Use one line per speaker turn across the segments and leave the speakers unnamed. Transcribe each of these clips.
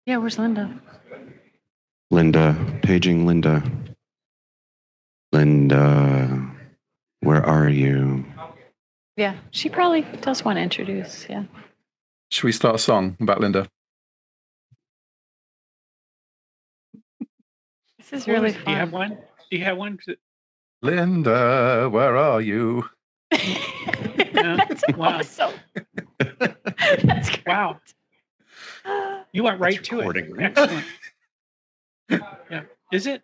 Yeah, where's Linda?
Linda, paging Linda. Linda, where are you?
Yeah, she probably does want to introduce, yeah.
Should we start a song about Linda?
This is really fun.
Do you have one? Do you have one?
Linda, where are you?
That's
Wow.
awesome. That's great.
Wow. You went right
That's
to
recording,
it.
right?
Excellent. Yeah. Is it?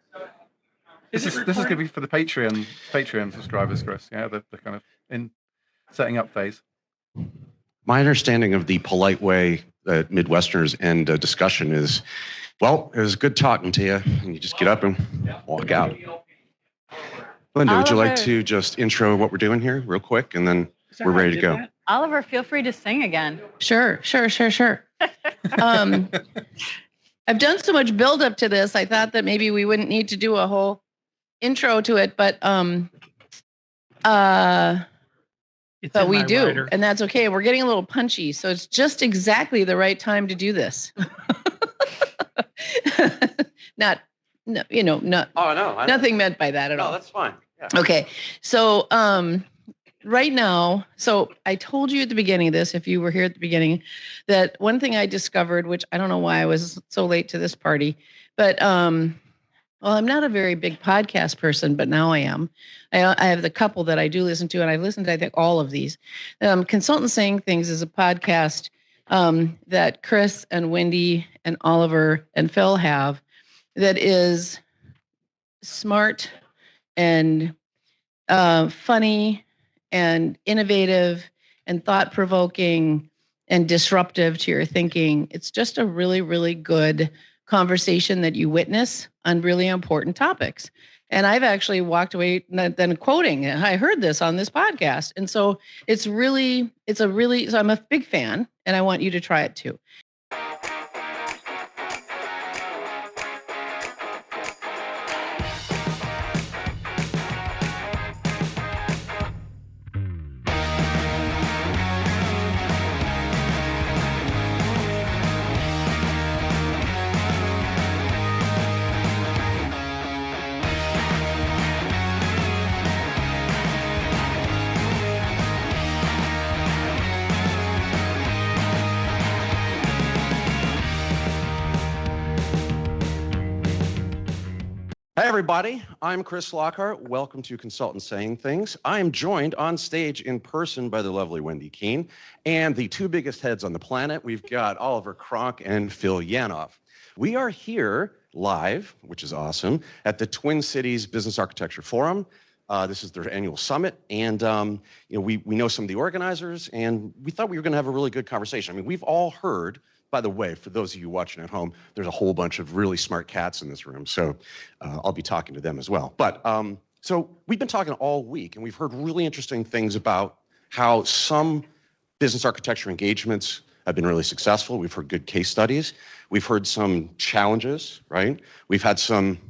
This is going to be for the Patreon subscribers, Chris. Yeah, the kind of in setting up phase.
My understanding of the polite way that Midwesterners end a discussion is, well, it was good talking to you, and you just get up and walk out. Linda, would you like
Oliver.
to just intro what we're doing here real quick, and then
Is that
we're
how you
ready to
did
go?
that?
Oliver, feel free to sing again.
Sure. I've done so much build up to this. I thought that maybe we wouldn't need to do a whole intro to it, but
It's in
we
my
do,
writer.
and that's okay. We're getting a little punchy, so it's just exactly the right time to do this. Not,
Oh, no.
nothing meant by that at all.
that's fine. Yeah.
Okay. So right now, so I told you at the beginning of this, if you were here at the beginning, that one thing I discovered, which I don't know why I was so late to this party, but well, I'm not a very big podcast person, but now I am. I have the couple that I do listen to, and I've listened to, I think, all of these. Consultant Saying Things is a podcast that Chris and Wendy and Oliver and Phil have that is smart and funny and innovative and thought-provoking and disruptive to your thinking. It's just a really, really good conversation that you witness on really important topics. And I've actually walked away then quoting, I heard this on this podcast. And so so I'm a big fan, and I want you to try it too.
Hey, everybody. I'm Chris Lockhart. Welcome to Consultant Saying Things. I am joined on stage in person by the lovely Wendy Keene and the two biggest heads on the planet. We've got Oliver Cronk and Phil Yanoff. We are here live, which is awesome, at the Twin Cities Business Architecture Forum. This is their annual summit, and we know some of the organizers, and we thought we were going to have a really good conversation. I mean, we've all heard. By the way, for those of you watching at home, there's a whole bunch of really smart cats in this room, so I'll be talking to them as well. But so we've been talking all week, and we've heard really interesting things about how some business architecture engagements have been really successful. We've heard good case studies. We've heard some challenges, right? We've had some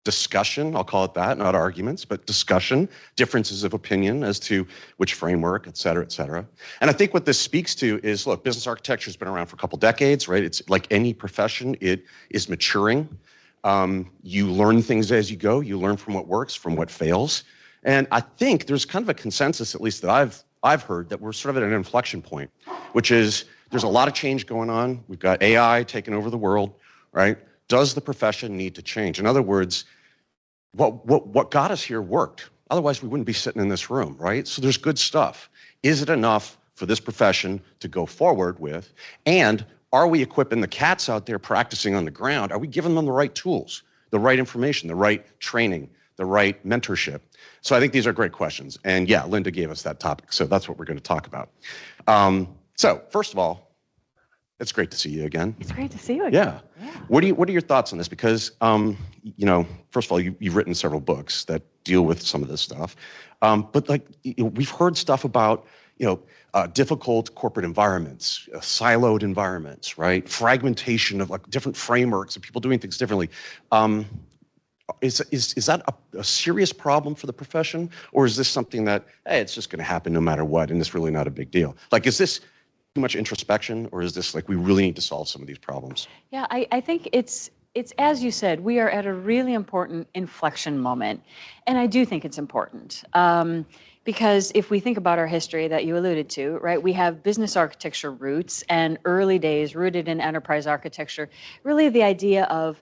discussion, I'll call it that, not arguments, but discussion, differences of opinion as to which framework, et cetera, et cetera. And I think what this speaks to is, look, business architecture has been around for a couple decades, right? It's like any profession, it is maturing. You learn things as you go. You learn from what works, from what fails. And I think there's kind of a consensus, at least that I've heard, that we're sort of at an inflection point, which is there's a lot of change going on. We've got AI taking over the world, right? Does the profession need to change? In other words, what got us here worked. Otherwise, we wouldn't be sitting in this room, right? So there's good stuff. Is it enough for this profession to go forward with? And are we equipping the cats out there practicing on the ground? Are we giving them the right tools, the right information, the right training, the right mentorship? So I think these are great questions. And yeah, Linda gave us that topic. So that's what we're going to talk about. So first of all, it's great to see you again.
It's great to see you again.
Yeah. What are your thoughts on this? Because, first of all, you've written several books that deal with some of this stuff. But we've heard stuff about, difficult corporate environments, siloed environments, right? Fragmentation of different frameworks of people doing things differently. Is that a serious problem for the profession? Or is this something that, hey, it's just going to happen no matter what, and it's really not a big deal? Is this too much introspection, or is this like we really need to solve some of these problems?
Yeah, I think it's as you said, we are at a really important inflection moment, and I do think it's important because if we think about our history that you alluded to, right, we have business architecture roots and early days rooted in enterprise architecture. Really, the idea of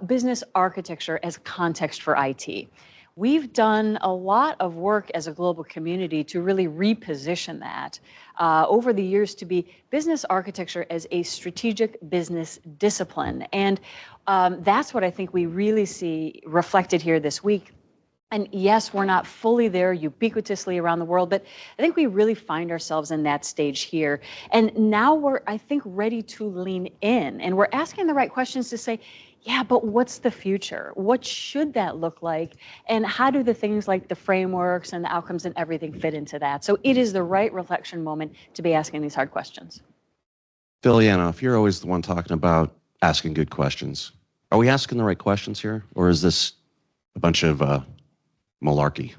business architecture as context for IT. We've done a lot of work as a global community to really reposition that over the years to be business architecture as a strategic business discipline. And that's what I think we really see reflected here this week. And yes, we're not fully there ubiquitously around the world, but I think we really find ourselves in that stage here. And now we're, I think, ready to lean in. And we're asking the right questions to say, yeah, but what's the future? What should that look like? And how do the things like the frameworks and the outcomes and everything fit into that? So it is the right reflection moment to be asking these hard questions.
Philiana, if you're always the one talking about asking good questions, are we asking the right questions here? Or is this a bunch of malarkey?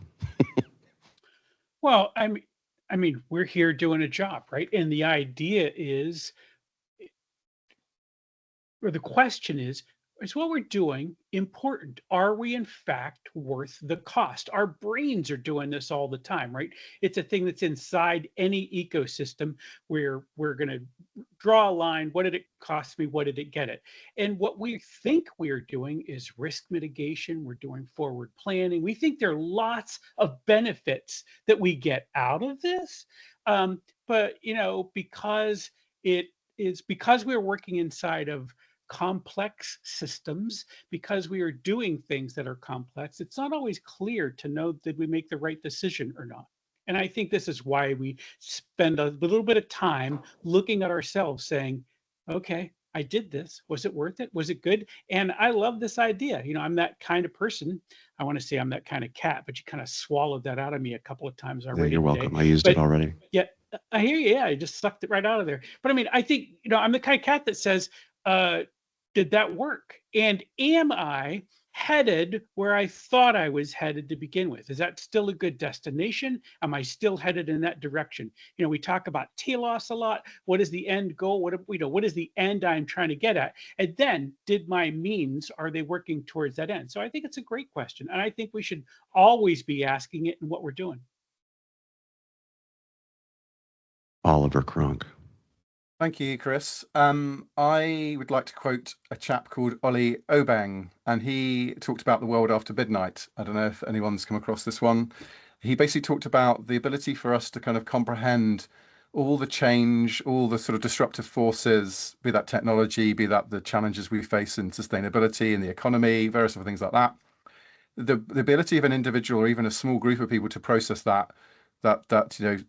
Well, I mean, we're here doing a job, right? And the idea is, or the question is what we're doing important? Are we in fact worth the cost? Our brains are doing this all the time, right? It's a thing that's inside any ecosystem where we're going to draw a line. What did it cost me? What did it get it? And what we think we're doing is risk mitigation. We're doing forward planning. We think there are lots of benefits that we get out of this. But, you know, because we're working inside of complex systems, because we are doing things that are complex, it's not always clear to know did we make the right decision or not. And I think this is why we spend a little bit of time looking at ourselves saying, okay, I did this. Was it worth it? Was it good? And I love this idea. You know, I'm that kind of person. I want to say I'm that kind of cat, but you kind of swallowed that out of me a couple of times
Yeah,
already
you're
today.
welcome. I used
But
it already.
yeah, I hear you. Yeah, I just sucked it right out of there. But I mean, I think, you know, I'm the kind of cat that says, did that work? And am I headed where I thought I was headed to begin with? Is that still a good destination? Am I still headed in that direction? You know, we talk about telos a lot. What is the end goal? What is the end I'm trying to get at? And then did my means, are they working towards that end? So I think it's a great question. And I think we should always be asking it in what we're doing.
Oliver Crunk.
Thank you, Chris. I would like to quote a chap called Ollie Obang, and he talked about the world after midnight. I don't know if anyone's come across this one. He basically talked about the ability for us to kind of comprehend all the change, all the sort of disruptive forces, be that technology, be that the challenges we face in sustainability and the economy, various other things like that. The ability of an individual or even a small group of people to process that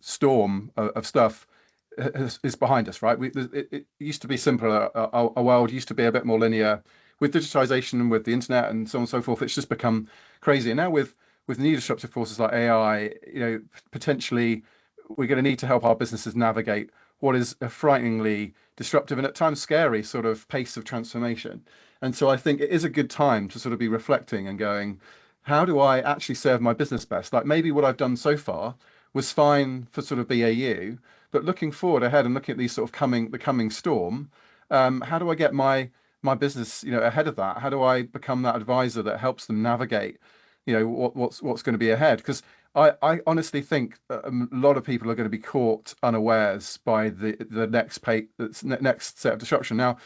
storm of stuff is behind us, right? It used to be simpler. Our world used to be a bit more linear. With digitization and with the internet and so on and so forth, it's just become crazy. And now with new disruptive forces like AI, you know, potentially we're going to need to help our businesses navigate what is a frighteningly disruptive and at times scary sort of pace of transformation. And so I think it is a good time to sort of be reflecting and going, how do I actually serve my business best? Like maybe what I've done so far was fine for sort of BAU, but looking forward ahead and looking at these sort of the coming storm, how do I get my business, you know, ahead of that? How do I become that advisor that helps them navigate, you know, what's going to be ahead? Because I honestly think a lot of people are going to be caught unawares by the next set of disruption. Now,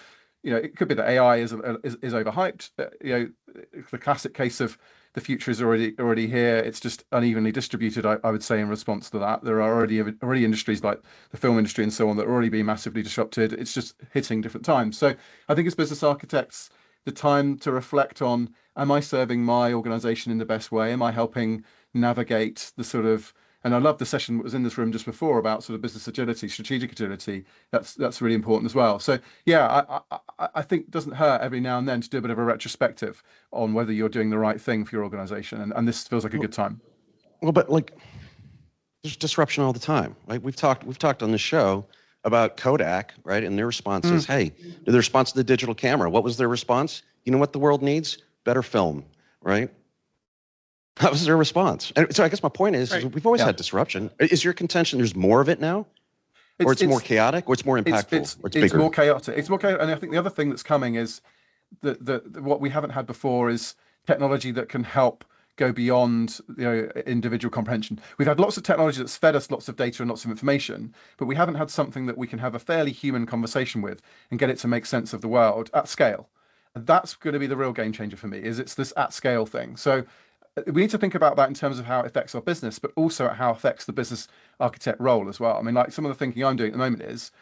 you know, it could be that AI is overhyped. You know, the classic case of the future is already here. It's just unevenly distributed, I would say, in response to that. There are already industries like the film industry and so on that are already being massively disrupted. It's just hitting different times. So I think as business architects, the time to reflect on, am I serving my organization in the best way? Am I helping navigate the sort of, and I love the session that was in this room just before about sort of business agility, strategic agility. That's really important as well. So yeah, I think it doesn't hurt every now and then to do a bit of a retrospective on whether you're doing the right thing for your organization. And this feels like a good time.
Well, but like, there's disruption all the time. Like we've talked on the show about Kodak, right? And their response is, hey, the response to the digital camera. What was their response? You know what the world needs? Better film, right? That was their response. And so I guess my point is we've always had disruption. Is your contention there's more of it now? Or it's more chaotic, or it's more impactful, or it's bigger?
more chaotic. It's more chaotic. And I think the other thing that's coming is that what we haven't had before is technology that can help go beyond individual comprehension. We've had lots of technology that's fed us lots of data and lots of information, but we haven't had something that we can have a fairly human conversation with and get it to make sense of the world at scale. And that's going to be the real game changer for me, is it's this at scale thing. So we need to think about that in terms of how it affects our business, but also how it affects the business architect role as well. I mean, like some of the thinking I'm doing at the moment is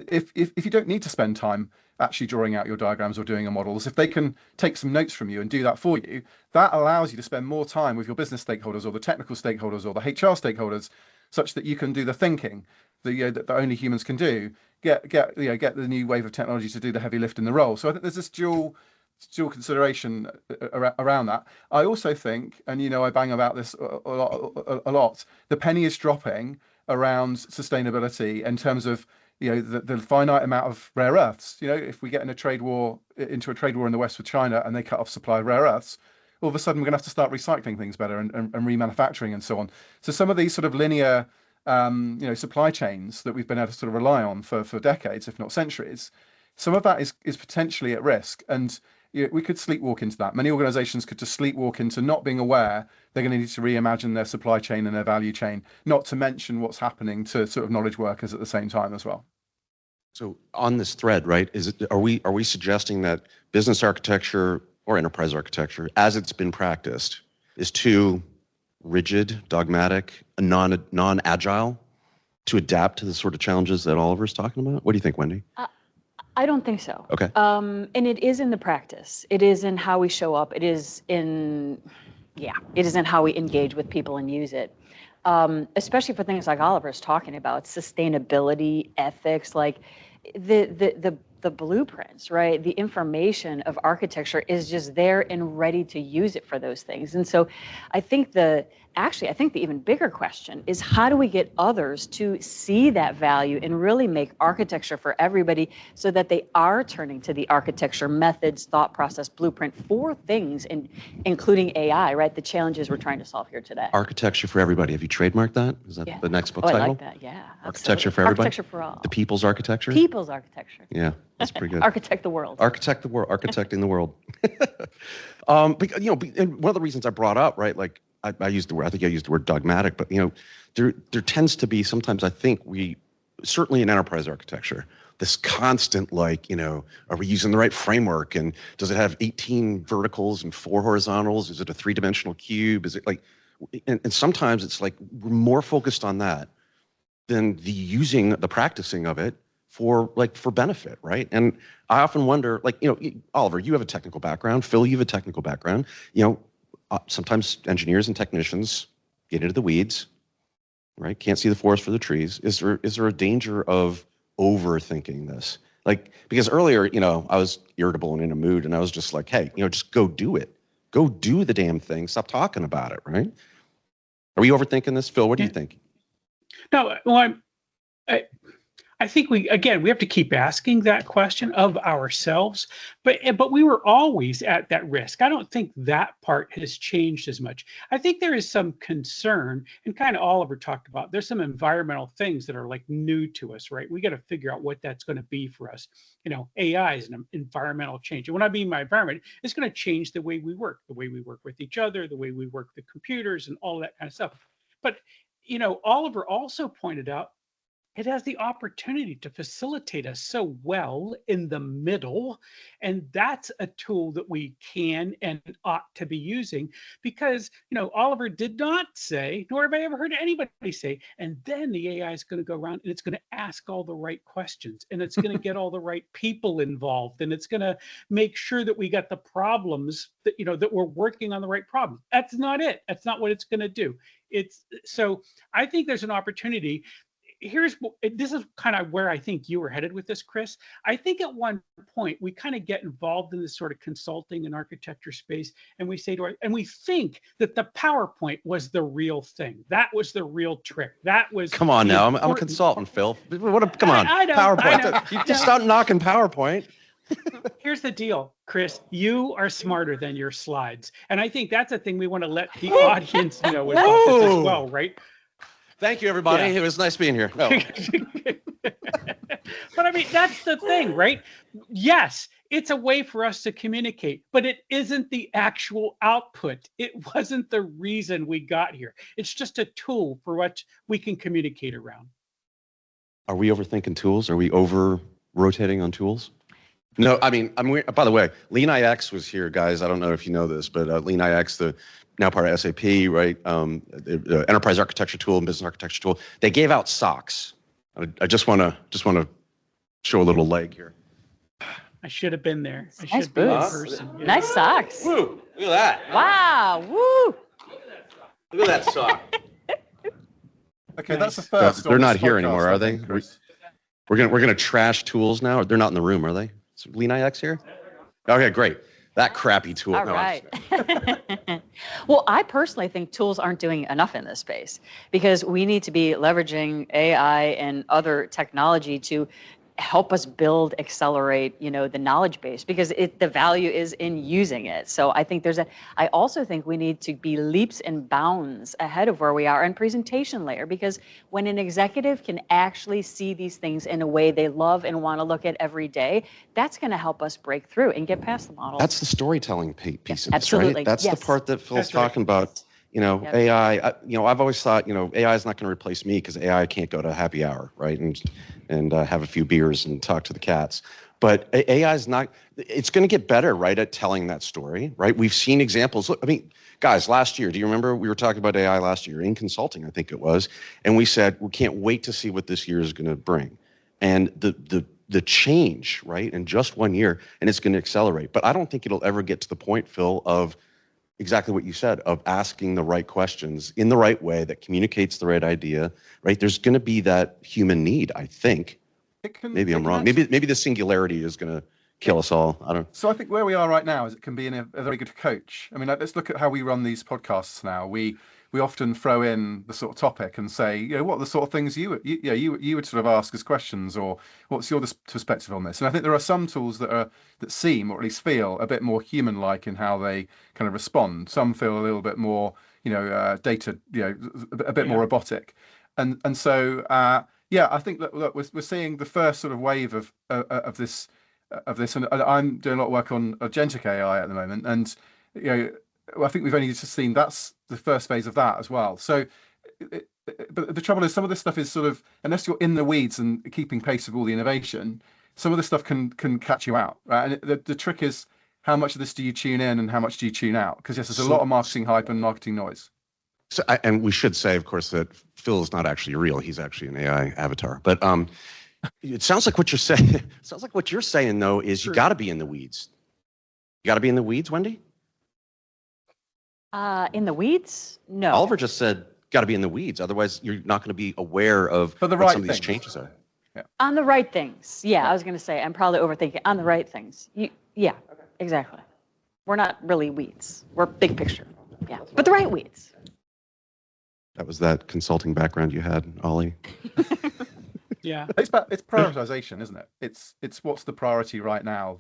if you don't need to spend time actually drawing out your diagrams or doing your models, if they can take some notes from you and do that for you, that allows you to spend more time with your business stakeholders or the technical stakeholders or the HR stakeholders, such that you can do the thinking that only humans can do. Get the new wave of technology to do the heavy lift in the role. So I think there's this dual consideration around that. I also think, and I bang about this a lot, the penny is dropping around sustainability in terms of the finite amount of rare earths. If we get into a trade war in the West with China and they cut off supply of rare earths, all of a sudden we're going to have to start recycling things better and remanufacturing and so on. So some of these sort of linear supply chains that we've been able to sort of rely on for decades, if not centuries, some of that is potentially at risk. And we could sleepwalk into that. Many organizations could just sleepwalk into not being aware they're going to need to reimagine their supply chain and their value chain, not to mention what's happening to sort of knowledge workers at the same time as well.
So on this thread, right, are we suggesting that business architecture or enterprise architecture, as it's been practiced, is too rigid, dogmatic, non-agile to adapt to the sort of challenges that Oliver's talking about? What do you think, Wendy?
I don't think so.
Okay.
And it is in the practice. It is in how we show up. It is in how we engage with people and use it. Especially for things like Oliver's talking about, sustainability, ethics, like the blueprints, right? The information of architecture is just there and ready to use it for those things. And so I think the even bigger question is, how do we get others to see that value and really make architecture for everybody so that they are turning to the architecture methods, thought process, blueprint for things, including AI, right? The challenges we're trying to solve here today.
Architecture for everybody. Have you trademarked that? Is that the next book title?
I like that, yeah.
Architecture for everybody?
Architecture for all.
The people's architecture?
People's architecture.
Yeah, that's pretty good.
Architect the world.
Architect the world. Architecting the world. And one of the reasons I brought up, right, like, I used the word, I think I used the word dogmatic, but there tends to be sometimes, I think certainly in enterprise architecture, this constant are we using the right framework, and does it have 18 verticals and 4 horizontals? Is it a 3-dimensional cube? Is it and sometimes it's like we're more focused on that than the practicing of it for benefit, right? And I often wonder, Oliver, you have a technical background, Phil, you have a technical background, sometimes engineers and technicians get into the weeds, right? Can't see the forest for the trees. Is there a danger of overthinking this? Because earlier, I was irritable and in a mood, and I was just like, hey, just go do it. Go do the damn thing. Stop talking about it, right? Are we overthinking this? Phil, what do you think?
No, well, I think we have to keep asking that question of ourselves, but we were always at that risk. I don't think that part has changed as much. I think there is some concern, and kind of Oliver talked about, there's some environmental things that are new to us, right? We got to figure out what that's going to be for us. AI is an environmental change. And when I mean my environment, it's going to change the way we work with each other, the way we work with computers and all that kind of stuff. But, Oliver also pointed out, it has the opportunity to facilitate us so well in the middle. And that's a tool that we can and ought to be using, because, Oliver did not say, nor have I ever heard anybody say, and then the AI is going to go around and it's going to ask all the right questions, and it's going to get all the right people involved, and it's going to make sure that we got the problems that, that we're working on the right problem. That's not it. That's not what it's going to do. So I think there's an opportunity. This is kind of where I think you were headed with this, Chris. I think at one point we kind of get involved in this sort of consulting and architecture space, and we say and we think that the PowerPoint was the real thing. That was the real trick. That was.
Come on now, I'm a consultant, Phil. Come on,
I know,
PowerPoint. You just stop knocking PowerPoint.
Here's the deal, Chris. You are smarter than your slides, and I think that's a thing we want to let the audience know about this as well, right?
Thank you, everybody.
Yeah.
It was nice being here. No.
But I mean, that's the thing, right? Yes, it's a way for us to communicate, but it isn't the actual output. It wasn't the reason we got here. It's just a tool for what we can communicate around.
Are we overthinking tools? Are we over rotating on tools? No, I mean, by the way, LeanIX was here, guys. I don't know if you know this, but LeanIX, the now part of SAP, right? The enterprise architecture tool and business architecture tool. They gave out socks. I just want to show a little leg here.
I should have been there. I
Nice
should be in
boots.
person. Yeah.
Nice socks.
Woo! Look at that.
Wow. Woo.
Look at that sock.
Okay, that's the
Nice.
first.
They're
on
not
this
here
podcast,
anymore,
I
are they?
think, Chris.
We're gonna trash tools now. They're not in the room, are they? Is LeanIX here? Okay, great. That crappy tool.
All
No, I'm
right. Well, I personally think tools aren't doing enough in this space because we need to be leveraging AI and other technology to help us build, accelerate, the knowledge base because the value is in using it. So I think I also think we need to be leaps and bounds ahead of where we are in presentation layer because when an executive can actually see these things in a way they love and want to look at every day, that's going to help us break through and get past the model.
That's the storytelling piece of this,
absolutely.
right? That's
Yes.
the part that Phil's
That's right.
talking about.
Yep.
AI. I've always thought, AI is not going to replace me because AI can't go to happy hour, right, and have a few beers and talk to the cats. But AI is not. It's going to get better, right, at telling that story, right? We've seen examples. Look, I mean, guys, last year, do you remember we were talking about AI last year in consulting? I think it was, and we said we can't wait to see what this year is going to bring, and the change, right, in just 1 year, and it's going to accelerate. But I don't think it'll ever get to the point, Phil, of exactly what you said, of asking the right questions in the right way that communicates the right idea, right? There's going to be that human need, I think. Maybe I'm wrong. Maybe the singularity is going to kill us all. I don't.
So I think where we are right now is it can be a very good coach. I mean, let's look at how we run these podcasts now. We often throw in the sort of topic and say, what are the sort of things you would sort of ask as questions, or what's your perspective on this? And I think there are some tools that seem, or at least feel, a bit more human-like in how they kind of respond. Some feel a little bit more, data, a bit more robotic, and so I think that look, we're seeing the first sort of wave of this. And I'm doing a lot of work on agentic AI at the moment, and I think we've only just seen that's the first phase of that as well. So, but the trouble is, some of this stuff is sort of, unless you're in the weeds and keeping pace with all the innovation, some of this stuff can catch you out, right? And the trick is, how much of this do you tune in and how much do you tune out? Because yes, there's a lot of marketing hype and marketing noise.
So, and we should say, of course, that Phil is not actually real. He's actually an AI avatar. But it sounds like what you're saying. It sounds like what you're saying, though, is you got to be in the weeds. You got to be in the weeds, Wendy.
In the weeds? No.
Oliver just said, got to be in the weeds. Otherwise, you're not going to be aware of
But the
what
right
some of these
things.
changes are.
On the right things. Yeah, I was going to say, I'm probably overthinking. On the right things. Yeah, exactly. We're not really weeds. We're big picture. Yeah, but the right weeds.
That was that consulting background you had, Ollie.
Yeah.
It's prioritization, isn't it? It's what's the priority right now.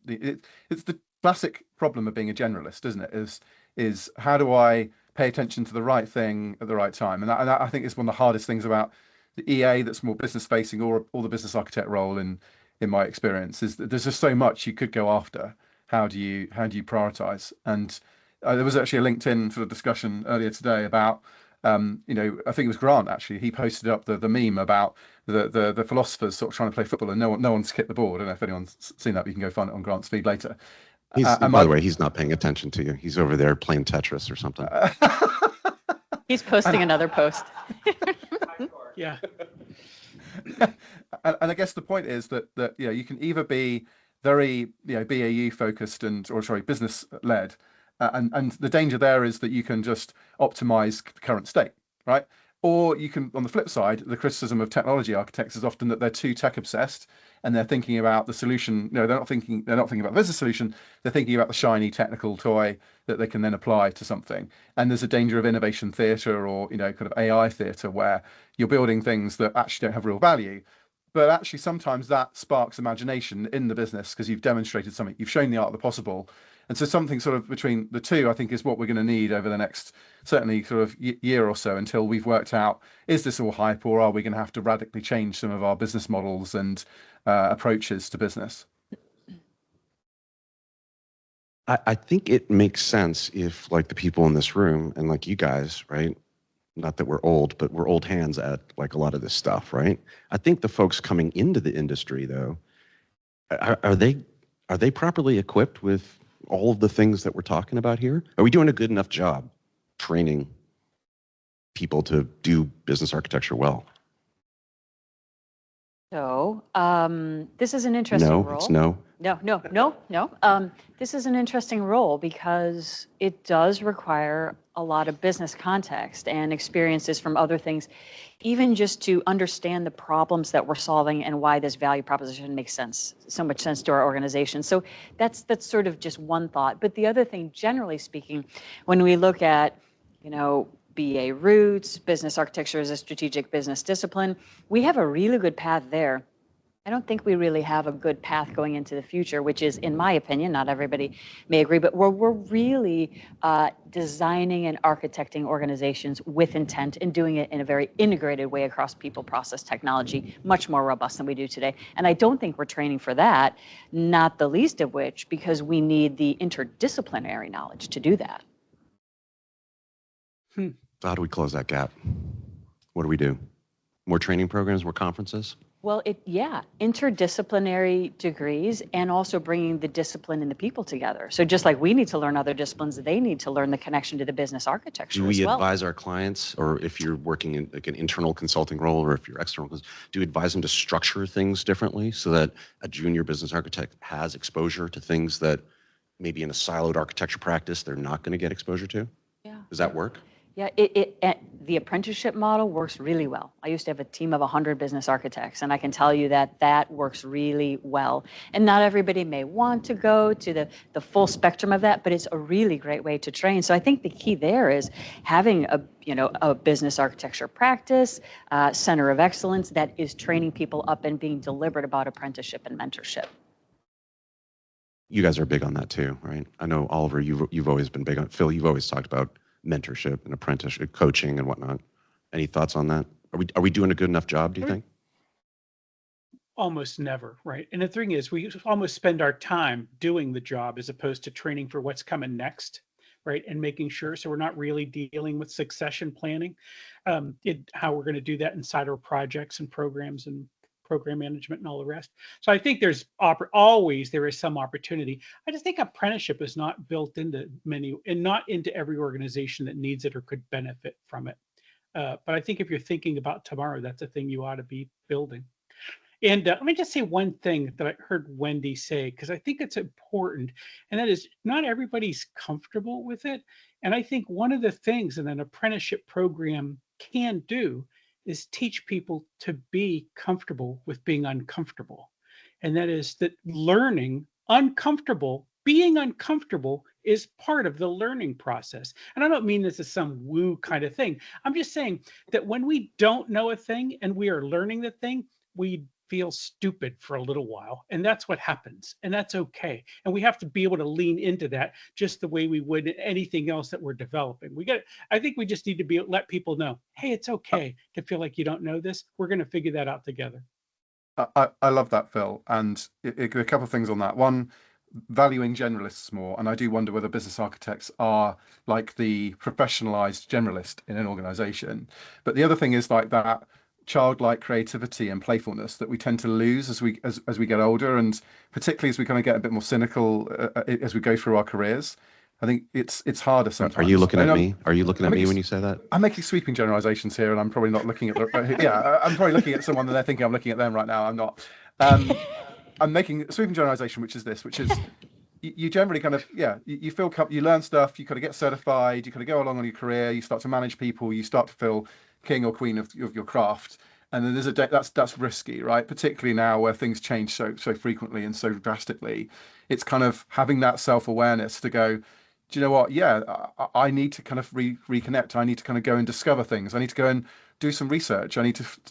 It's the classic problem of being a generalist, isn't it? Is how do I pay attention to the right thing at the right time? And that I think is one of the hardest things about the EA that's more business facing, or the business architect role in my experience, is that there's just so much you could go after. How do you prioritize? And there was actually a LinkedIn sort of discussion earlier today about I think it was Grant actually. He posted up the meme about the philosophers sort of trying to play football and no one's kicked the ball. I don't know if anyone's seen that, but you can go find it on Grant's feed later.
By the way, he's not paying attention to you. He's over there playing Tetris or something.
He's posting another post.
Yeah.
And I guess the point is that you can either be very BAU focused or business led, and the danger there is that you can just optimize the current state, right? Or you can, on the flip side, the criticism of technology architects is often that they're too tech obsessed and they're thinking about the solution. They're not thinking about the business solution. They're thinking about the shiny technical toy that they can then apply to something. And there's a danger of innovation theatre or kind of AI theatre where you're building things that actually don't have real value. but actually sometimes that sparks imagination in the business because you've demonstrated something, you've shown the art of the possible. And so something sort of between the two, I think, is what we're going to need over the next certainly sort of year or so until we've worked out, is this all hype, or are we going to have to radically change some of our business models and approaches to business?
I think it makes sense if, like, the people in this room and like you guys, right? Not that we're old, but we're old hands at like a lot of this stuff, right? I think the folks coming into the industry, though, are they properly equipped with all of the things that we're talking about here? Are we doing a good enough job training people to do business architecture well?
So this is an interesting
No,
role.
it's no.
No. This is an interesting role because it does require a lot of business context and experiences from other things, even just to understand the problems that we're solving and why this value proposition makes sense, so much sense to our organization. So that's sort of just one thought. But the other thing, generally speaking, when we look at, BA roots, business architecture as a strategic business discipline, we have a really good path there. I don't think we really have a good path going into the future, which is, in my opinion, not everybody may agree, but we're really designing and architecting organizations with intent and doing it in a very integrated way across people, process, technology, much more robust than we do today. And I don't think we're training for that, not the least of which because we need the interdisciplinary knowledge to do that.
How do we close that gap? What do we do? More training programs, more conferences?
Well, interdisciplinary degrees and also bringing the discipline and the people together. So just like we need to learn other disciplines, they need to learn the connection to the business architecture as well.
Do we advise our clients, or if you're working in like an internal consulting role, or if you're external, do you advise them to structure things differently so that a junior business architect has exposure to things that maybe in a siloed architecture practice they're not going to get exposure to?
Yeah.
Does that work?
Yeah, the apprenticeship model works really well. I used to have a team of 100 business architects, and I can tell you that works really well. And not everybody may want to go to the full spectrum of that, but it's a really great way to train. So I think the key there is having a business architecture practice, center of excellence that is training people up and being deliberate about apprenticeship and mentorship.
You guys are big on that too, right? I know, Oliver, you've always been big on it. Phil, you've always talked about mentorship and apprenticeship, coaching and whatnot. Any thoughts on that? Are we doing a good enough job, do you think?
Almost never, right? And the thing is, we almost spend our time doing the job as opposed to training for what's coming next, right? And making sure, so we're not really dealing with succession planning, how we're going to do that inside our projects and programs and program management and all the rest. So I think there is some opportunity. I just think apprenticeship is not built into many and not into every organization that needs it or could benefit from it. But I think if you're thinking about tomorrow, that's a thing you ought to be building. And let me just say one thing that I heard Wendy say, because I think it's important, and that is not everybody's comfortable with it. And I think one of the things that an apprenticeship program can do is teach people to be comfortable with being uncomfortable. And that is that being uncomfortable is part of the learning process. And I don't mean this as some woo kind of thing. I'm just saying that when we don't know a thing and we are learning the thing, we feel stupid for a little while. And that's what happens. And that's okay. And we have to be able to lean into that just the way we would anything else that we're developing. I think we just need to let people know, hey, it's okay to feel like you don't know this. We're going to figure that out together.
I love that, Phil. And a couple of things on that. One, valuing generalists more. And I do wonder whether business architects are like the professionalized generalist in an organization. But the other thing is like that childlike creativity and playfulness that we tend to lose as we get older, and particularly as we kind of get a bit more cynical as we go through our careers. I think it's harder sometimes.
Are you looking at me? Are you looking at me when you say that?
I'm making sweeping generalizations here, and I'm probably not looking at I'm probably looking at someone and they're thinking I'm looking at them right now. I'm not. I'm making a sweeping generalization, which is you generally kind of, you feel, you learn stuff, you kind of get certified, you kind of go along on your career, you start to manage people, you start to feel king or queen of your craft. And then that's risky, right? Particularly now where things change so frequently and so drastically. It's kind of having that self-awareness to go, do you know what? Yeah, I need to kind of reconnect. I need to kind of go and discover things. I need to go and do some research.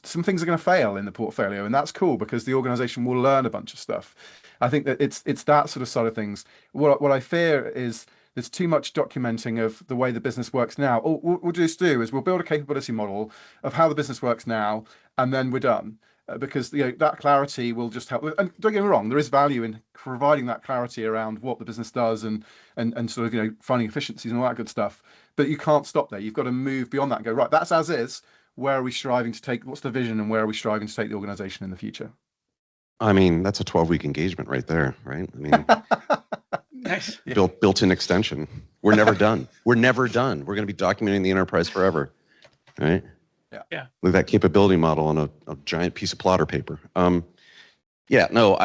Some things are going to fail in the portfolio, and that's cool because the organization will learn a bunch of stuff. I think that it's that sort of side of things. What I fear is there's too much documenting of the way the business works now. All we'll just do is we'll build a capability model of how the business works now, and then we're done. Because that clarity will just help. And don't get me wrong, there is value in providing that clarity around what the business does and sort of finding efficiencies and all that good stuff. But you can't stop there. You've got to move beyond that and go, right, that's as is. Where are we striving to take? What's the vision, and where are we striving to take the organization in the future?
I mean, that's a 12-week engagement right there, right? I mean,
Nice.
built-in extension. We're never done. We're never done. We're going to be documenting the enterprise forever, right?
Yeah.
With that capability model on a giant piece of plotter paper. Yeah, no,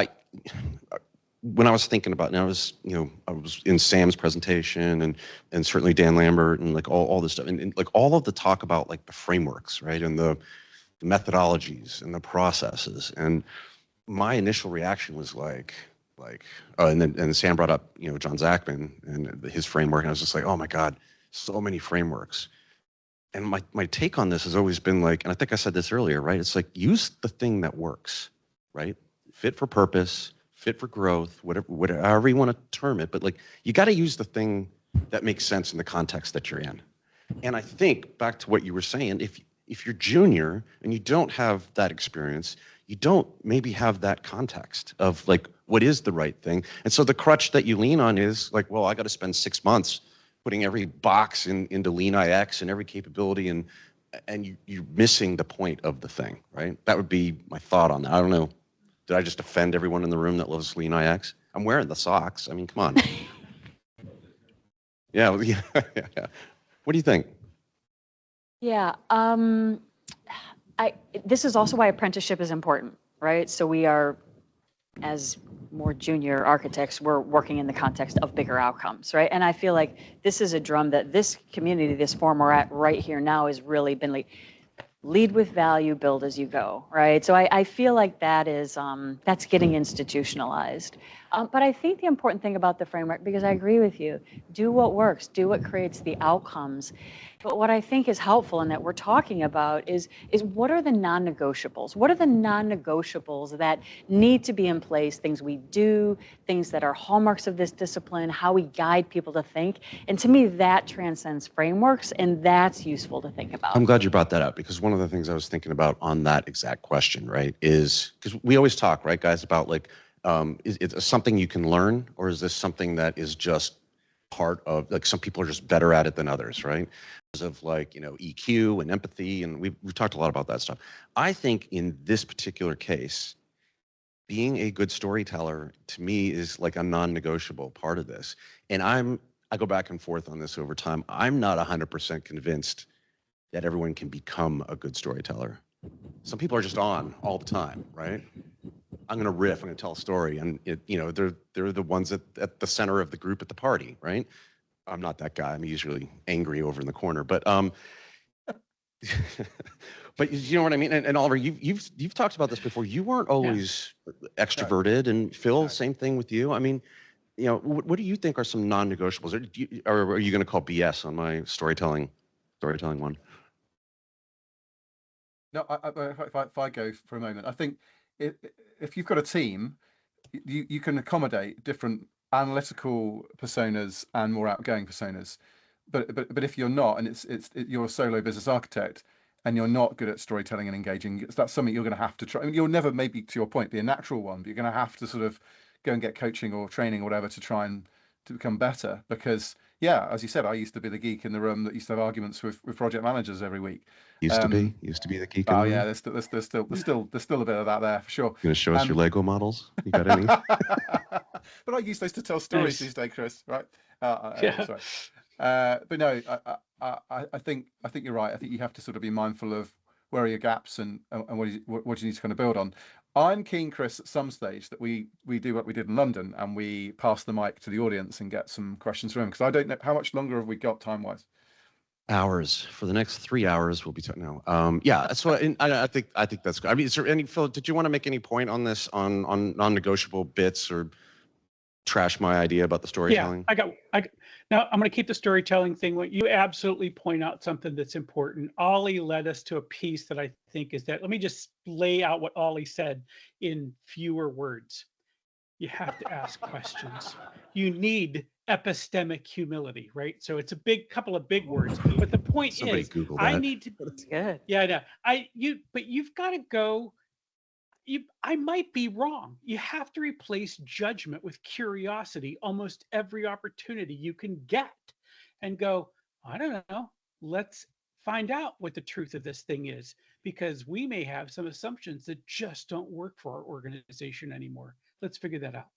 when I was thinking about it, and I was in Sam's presentation and certainly Dan Lambert and like all this stuff and like all of the talk about like the frameworks, right? And the methodologies and the processes. And my initial reaction was and then Sam brought up, John Zachman and his framework. And I was just like, oh my God, so many frameworks. And my take on this has always been like, and I think I said this earlier, right? It's like, use the thing that works, right? Fit for purpose, fit for growth, whatever, however you want to term it. But like, you got to use the thing that makes sense in the context that you're in. And I think back to what you were saying, if you're junior and you don't have that experience, you don't maybe have that context of like, what is the right thing? And so the crutch that you lean on is like, well, I got to spend 6 months putting every box into Lean IX and every capability, and you're missing the point of the thing, right? That would be my thought on that. I don't know. Did I just offend everyone in the room that loves Lean IX? I'm wearing the socks. I mean, come on. Yeah. What do you think?
Yeah. This is also why apprenticeship is important, right? So we are, as more junior architects, we're working in the context of bigger outcomes, right? And I feel like this is a drum that this community, this forum we're at right here now, has really been like, lead with value, build as you go, right? So I feel like that is, that's getting institutionalized. But I think the important thing about the framework, because I agree with you, do what works, do what creates the outcomes. But what I think is helpful and that we're talking about is what are the non-negotiables? What are the non-negotiables that need to be in place, things we do, things that are hallmarks of this discipline, how we guide people to think? And to me, that transcends frameworks, and that's useful to think about.
I'm glad you brought that up, because one of the things I was thinking about on that exact question, right, is because we always talk, right, guys, about like, is it something you can learn, or is this something that is just part of, like, some people are just better at it than others, right? Of like, EQ and empathy, and we've talked a lot about that stuff. I think in this particular case, being a good storyteller to me is like a non-negotiable part of this. And I go back and forth on this over time. I'm not 100% convinced that everyone can become a good storyteller. Some people are just on all the time, right? I'm going to riff, I'm going to tell a story, and they're the ones at the center of the group at the party, right? I'm not that guy. I'm usually angry over in the corner, but but you know what I mean. And Oliver, you've talked about this before. You weren't always extroverted, and Phil, same thing with you. I mean, what do you think are some non-negotiables, or are you going to call BS on my storytelling one?
No, if I go for a moment, I think if you've got a team, you can accommodate different analytical personas and more outgoing personas, but if you're not, and you're a solo business architect and you're not good at storytelling and engaging, that's something you're going to have to try. I mean, you'll never, maybe to your point, be a natural one, but you're going to have to sort of go and get coaching or training or whatever to try and to become better. Because as you said, I used to be the geek in the room that used to have arguments with project managers every week. Used to be the geek in the room. Yeah, there's still a bit of that there for sure.
You gonna show us your Lego models? You got any?
But I use those to tell stories these days, Chris. Right? Sorry. But no, I think you're right. I think you have to sort of be mindful of where are your gaps and what you need to kind of build on. I'm keen, Chris, at some stage that we do what we did in London and we pass the mic to the audience and get some questions from them, because I don't know how much longer have we got time-wise.
Hours. For the next 3 hours we'll be talking now. Yeah, that's what I think that's good. I mean, is there any, Phil, did you want to make any point on this, on non-negotiable bits, or trash my idea about the storytelling?
Yeah, Now, I'm going to keep the storytelling thing. What you absolutely point out something that's important. Ollie led us to a piece that I think is that. Let me just lay out what Ollie said in fewer words. You have to ask questions. You need epistemic humility, right? So it's a big couple of big words. But the point
Somebody
is,
Google
I
that.
need to.
That's good.
Yeah, I know. But you've got to go. I might be wrong. You have to replace judgment with curiosity almost every opportunity you can get and go, I don't know, let's find out what the truth of this thing is, because we may have some assumptions that just don't work for our organization anymore. Let's figure that out.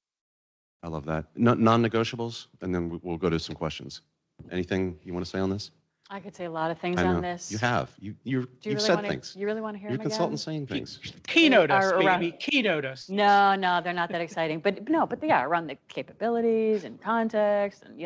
I love that. Non-negotiables, and then we'll go to some questions. Anything you want to say on this?
I could say a lot of things
I know
on this.
you have. You've
really
said
wanna,
things.
You really want to hear
You're a
them again?
consultant saying things.
Keynote us,
Are around-
baby. Keynote us.
No, they're not that exciting. But no, but they are around the capabilities and context, and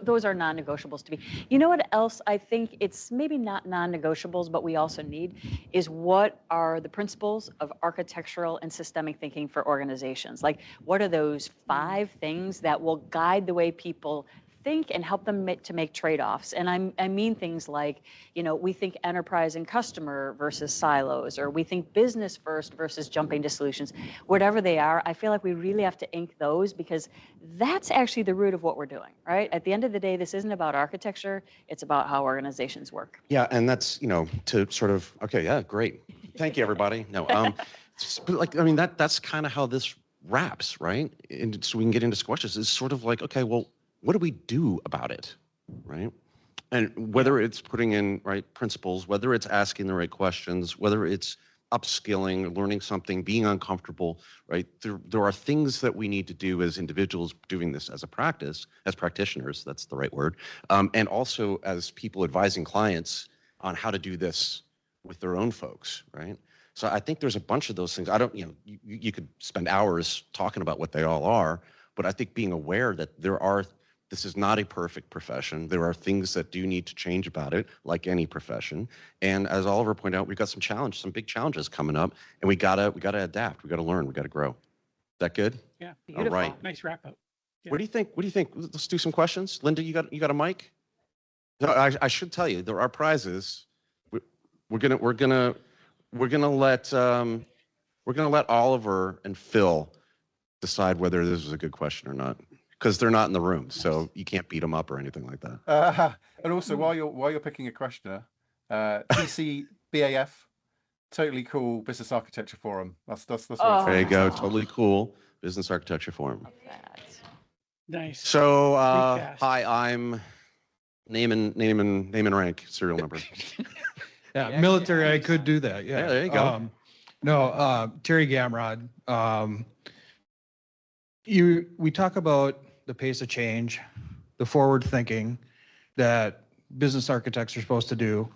those are non-negotiables to me. You know what else I think it's maybe not non-negotiables, but we also need is what are the principles of architectural and systemic thinking for organizations? Like, what are those 5 things that will guide the way people think and help them to make trade-offs? And I mean things like, we think enterprise and customer versus silos, or we think business first versus jumping to solutions. Whatever they are, I feel like we really have to ink those, because that's actually the root of what we're doing, right? At the end of the day, this isn't about architecture, it's about how organizations work.
Yeah, and that's, to sort of, okay, yeah, great. Thank you, everybody. No, but that's kind of how this wraps, right? And so we can get into questions. It's sort of like, okay, well, what do we do about it, right? And whether it's putting in right principles, whether it's asking the right questions, whether it's upskilling, learning something, being uncomfortable, right? There are things that we need to do as individuals doing this as a practice, as practitioners, that's the right word, and also as people advising clients on how to do this with their own folks, right? So I think there's a bunch of those things. I don't, you could spend hours talking about what they all are, but I think being aware that this is not a perfect profession. There are things that do need to change about it, like any profession. And as Oliver pointed out, we've got some big challenges coming up, and we gotta adapt. We gotta learn. We gotta grow. Is that good?
Yeah.
Beautiful.
All right.
Nice wrap up. Yeah.
What do you think? Let's do some questions. Linda, you got a mic? No, I should tell you there are prizes. We're gonna let Oliver and Phil decide whether this is a good question or not, because they're not in the room, so you can't beat them up or anything like that.
And also, while you're picking a questioner, TCBAF, totally cool business architecture forum. That's what it's
There you go. Totally cool business architecture forum.
Nice.
So, hi, I'm name and rank, serial number.
Yeah, military, I could do that. Yeah,
there you go.
Terry Gamrod. We talk about the pace of change, the forward thinking that business architects are supposed to do.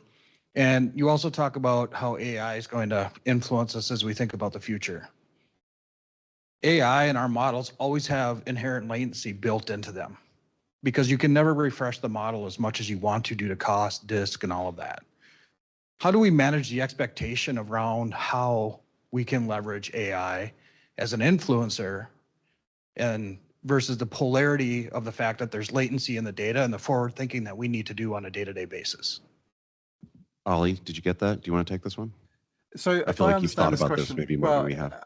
And you also talk about how AI is going to influence us as we think about the future. AI and our models always have inherent latency built into them, because you can never refresh the model as much as you want to due to cost, disk, and all of that. How do we manage the expectation around how we can leverage AI as an influencer, and versus the polarity of the fact that there's latency in the data and the forward thinking that we need to do on a day-to-day basis?
Ollie, did you get that? Do you want to take this one?
So
I feel like you've thought about this maybe more than we have.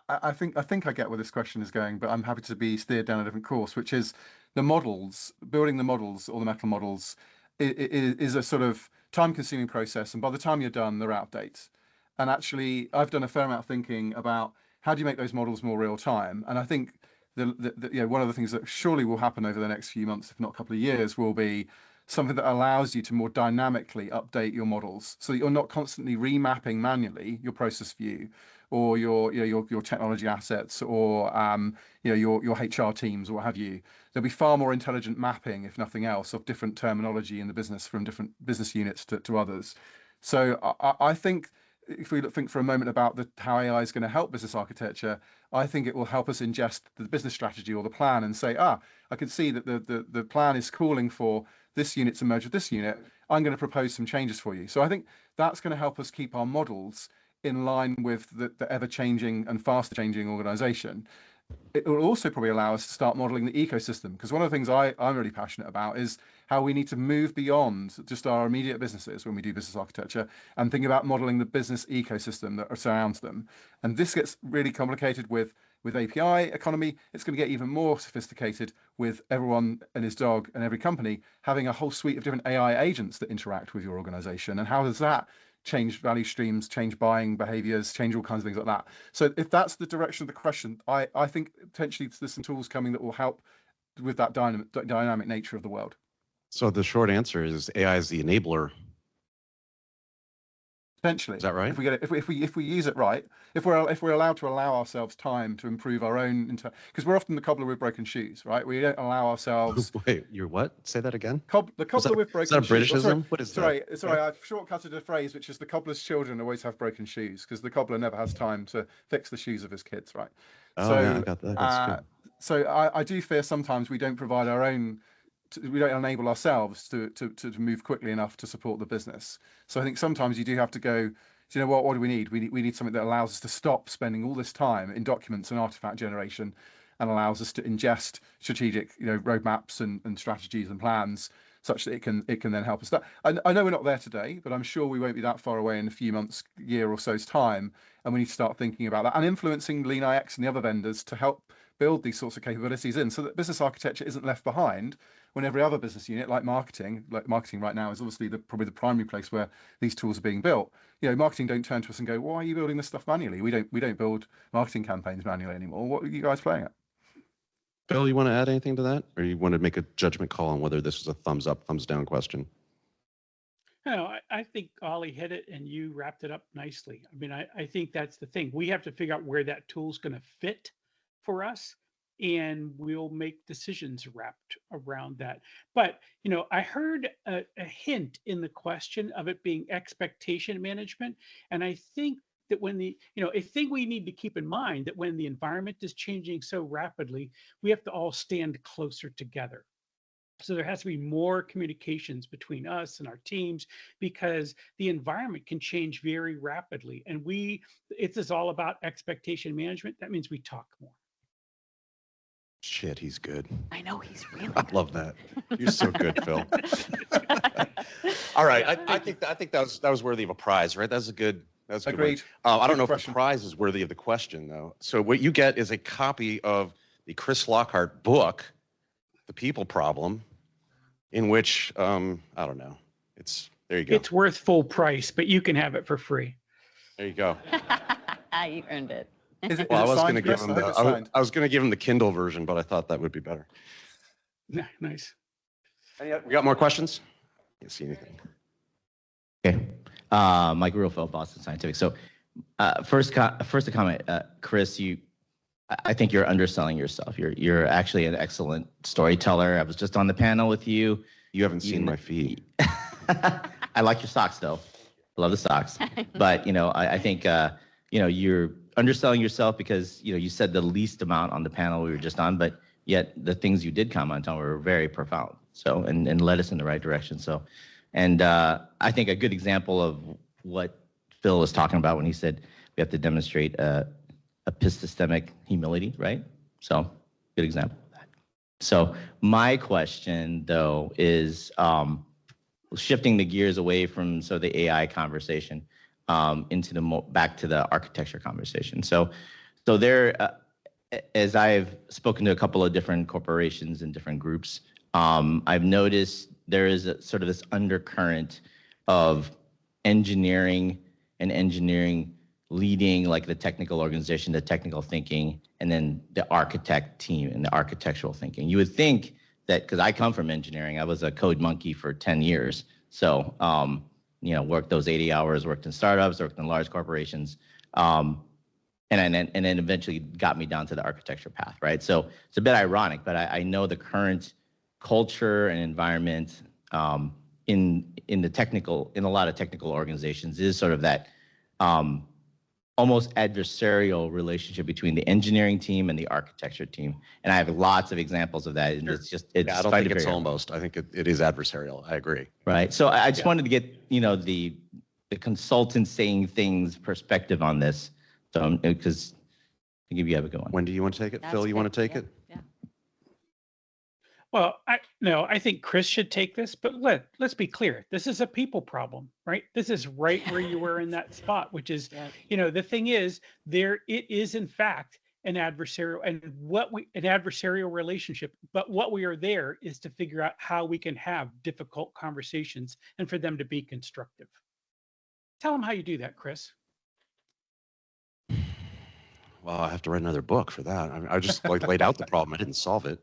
I think I get where this question is going, but I'm happy to be steered down a different course, which is the models, building the models or the mental models is a sort of time-consuming process, and by the time you're done, they're out of date. And actually, I've done a fair amount of thinking about how do you make those models more real time, and I think one of the things that surely will happen over the next few months, if not a couple of years, will be something that allows you to more dynamically update your models, so that you're not constantly remapping manually your process view or your technology assets or your HR teams or what have you. There'll be far more intelligent mapping, if nothing else, of different terminology in the business from different business units to others. So I think if we think for a moment about how AI is going to help business architecture, I think it will help us ingest the business strategy or the plan and say, I can see that the plan is calling for this unit to merge with this unit. I'm going to propose some changes for you. So I think that's going to help us keep our models in line with the ever-changing and faster-changing organization. it will also probably allow us to start modeling the ecosystem. Because one of the things I'm really passionate about is how we need to move beyond just our immediate businesses when we do business architecture and think about modeling the business ecosystem that surrounds them. And this gets really complicated with API economy. It's going to get even more sophisticated with everyone and his dog and every company having a whole suite of different AI agents that interact with your organization. And how does that change value streams, change buying behaviors, change all kinds of things like that? So if that's the direction of the question, I think potentially there's some tools coming that will help with that dynamic nature of the world.
So the short answer is AI is the enabler.
Potentially,
is that right?
If we get it, if we use it right, if we're allowed to allow ourselves time to improve our own, because we're often the cobbler with broken shoes, right? We don't allow ourselves.
Wait, you're what? Say that again.
The cobbler with broken shoes.
Is that a Britishism? What is that?
Sorry, I've shortcutted a phrase, which is the cobbler's children always have broken shoes, because the cobbler never has time to fix the shoes of his kids, right?
Oh, so, yeah, I got that. That's good.
So I do fear sometimes we don't provide our own. We don't enable ourselves to move quickly enough to support the business. So I think sometimes you do have to go, do you know what do we need? We need something that allows us to stop spending all this time in documents and artifact generation and allows us to ingest strategic, roadmaps and strategies and plans such that it can then help us. I know we're not there today, but I'm sure we won't be that far away in a few months, year or so's time. And we need to start thinking about that and influencing LeanIX and the other vendors to help build these sorts of capabilities in so that business architecture isn't left behind when every other business unit, like marketing right now is obviously probably the primary place where these tools are being built. Marketing don't turn to us and go, why are you building this stuff manually? We don't build marketing campaigns manually anymore. What are you guys playing at?
Bill, you want to add anything to that? Or you want to make a judgment call on whether this is a thumbs up, thumbs down question?
No, I think Ollie hit it and you wrapped it up nicely. I mean, I think that's the thing. We have to figure out where that tool's going to fit for us, and we'll make decisions wrapped around that. But, I heard a hint in the question of it being expectation management. And I think that when a thing we need to keep in mind that when the environment is changing so rapidly, we have to all stand closer together. So there has to be more communications between us and our teams because the environment can change very rapidly. And it's all about expectation management. That means we talk more.
Shit, he's good.
I know he's really
I
good.
love that. You're so good, Phil. All right, I think that was worthy of a prize, right? That's a good. That's a good
Agreed.
I don't know if the prize is worthy of the question though. So what you get is a copy of the Chris Lockhart book, The People Problem, in which I don't know. There you go.
It's worth full price, but you can have it for free.
There you go.
You earned it.
Well, I was going to give him I was going to give him the Kindle version, but I thought that would be better.
Nice.
We got more questions? Can't see anything.
Okay. Mike Ruhlfeld, Boston Scientific. So first a comment, Chris, I think you're underselling yourself. You're actually an excellent storyteller. I was just on the panel with you.
You haven't seen my feed.
I like your socks though. I love the socks. But I think you're underselling yourself because you said the least amount on the panel we were just on, but yet the things you did comment on were very profound. So and led us in the right direction. So and I think a good example of what Phil was talking about when he said we have to demonstrate epistemic humility, right? So good example of that. So my question though is shifting the gears away from the AI conversation into back to the architecture conversation. So there, as I've spoken to a couple of different corporations and different groups, I've noticed there is sort of this undercurrent of engineering leading like the technical organization, the technical thinking, and then the architect team and the architectural thinking. You would think that, because I come from engineering, I was a code monkey for 10 years. So, worked those 80 hours, worked in startups, worked in large corporations, and then eventually got me down to the architecture path, right? So it's a bit ironic, but I know the current culture and environment in a lot of technical organizations is sort of that almost adversarial relationship between the engineering team and the architecture team. And I have lots of examples of that. And
sure.
I
don't think it's almost. I think it is adversarial. I agree.
Right. So I just wanted to get, the consultant saying things perspective on this. So, because I think you have a good one.
When do you want to take it?
That's
Phil, you want to
good.
take
Yeah,
it?
yeah.
Well, I think Chris should take this, but let's be clear. This is a people problem, right? This is right where you were in that spot, which is,
Yeah.
the thing is it is in fact an adversarial an adversarial relationship, but what we are there is to figure out how we can have difficult conversations and for them to be constructive. Tell them how you do that, Chris.
Well, I have to write another book for that. I just like laid out the problem. I didn't solve it.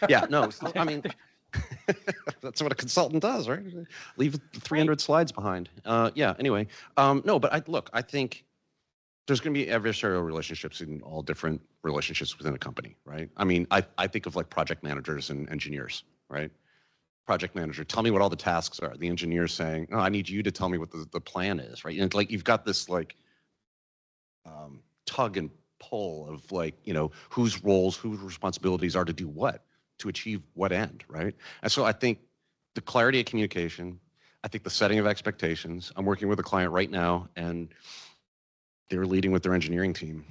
Yeah, no, I mean, that's what a consultant does, right? Leave 300 slides behind. Yeah, anyway. No, but I think there's going to be adversarial relationships in all different relationships within a company, right? I mean, I think of like project managers and engineers, right? Project manager, tell me what all the tasks are. The engineer saying, oh, I need you to tell me what the plan is, right? And like you've got this like tug and pull of like, whose roles, whose responsibilities are to do what, to achieve what end, right? And so I think the clarity of communication, I think the setting of expectations. I'm working with a client right now, and they're leading with their engineering team,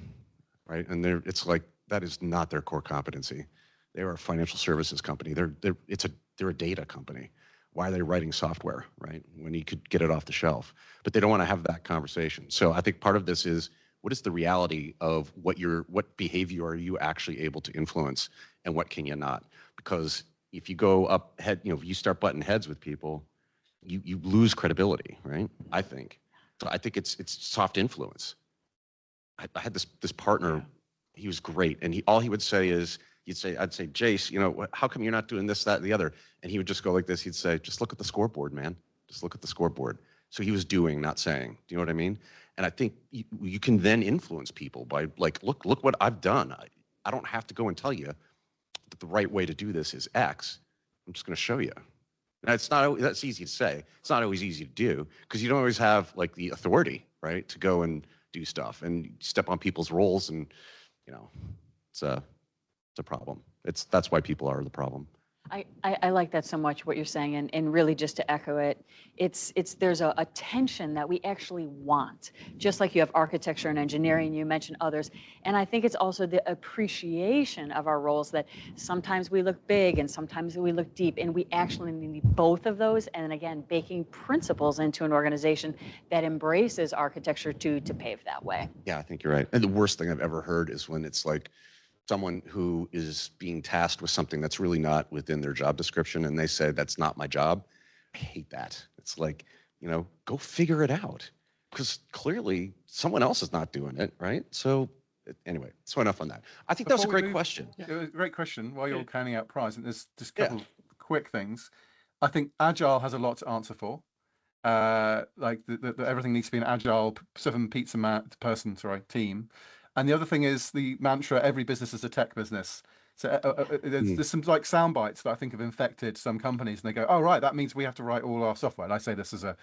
right? And it's like that is not their core competency. They are a financial services company. They're a data company. Why are they writing software, right? When you could get it off the shelf. But they don't want to have that conversation. So I think part of this is, what is the reality of what behavior are you actually able to influence, and what can you not? Because if you go up head, if you start butting heads with people, you lose credibility, right? I think. So I think it's soft influence. I had this partner, he was great, and all he would say is, I'd say, Jace, how come you're not doing this, that, and the other? And he would just go like this. He'd say, just look at the scoreboard, man. Just look at the scoreboard. So he was doing, not saying. Do you know what I mean? And I think you can then influence people by like, look what I've done. I don't have to go and tell you that the right way to do this is X. I'm just going to show you. And that's easy to say. It's not always easy to do, because you don't always have like the authority, right, to go and do stuff and step on people's roles, and it's a problem. That's why people are the problem.
I like that so much, what you're saying, and really just to echo it, there's a tension that we actually want, just like you have architecture and engineering, you mentioned others, and I think it's also the appreciation of our roles, that sometimes we look big and sometimes we look deep, and we actually need both of those, and again, baking principles into an organization that embraces architecture to pave that way.
Yeah, I think you're right. And the worst thing I've ever heard is when it's like someone who is being tasked with something that's really not within their job description, and they say, that's not my job. I hate that. It's like, go figure it out, because clearly someone else is not doing it, right? So anyway, so enough on that. I think that was a great question.
Yeah, great question. While you're counting out prize, and there's just a couple of quick things. I think Agile has a lot to answer for. Like everything needs to be an Agile 7 pizza team. And the other thing is the mantra, every business is a tech business. So there's some like sound bites that I think have infected some companies, and they go, oh, right, that means we have to write all our software. And I say this as a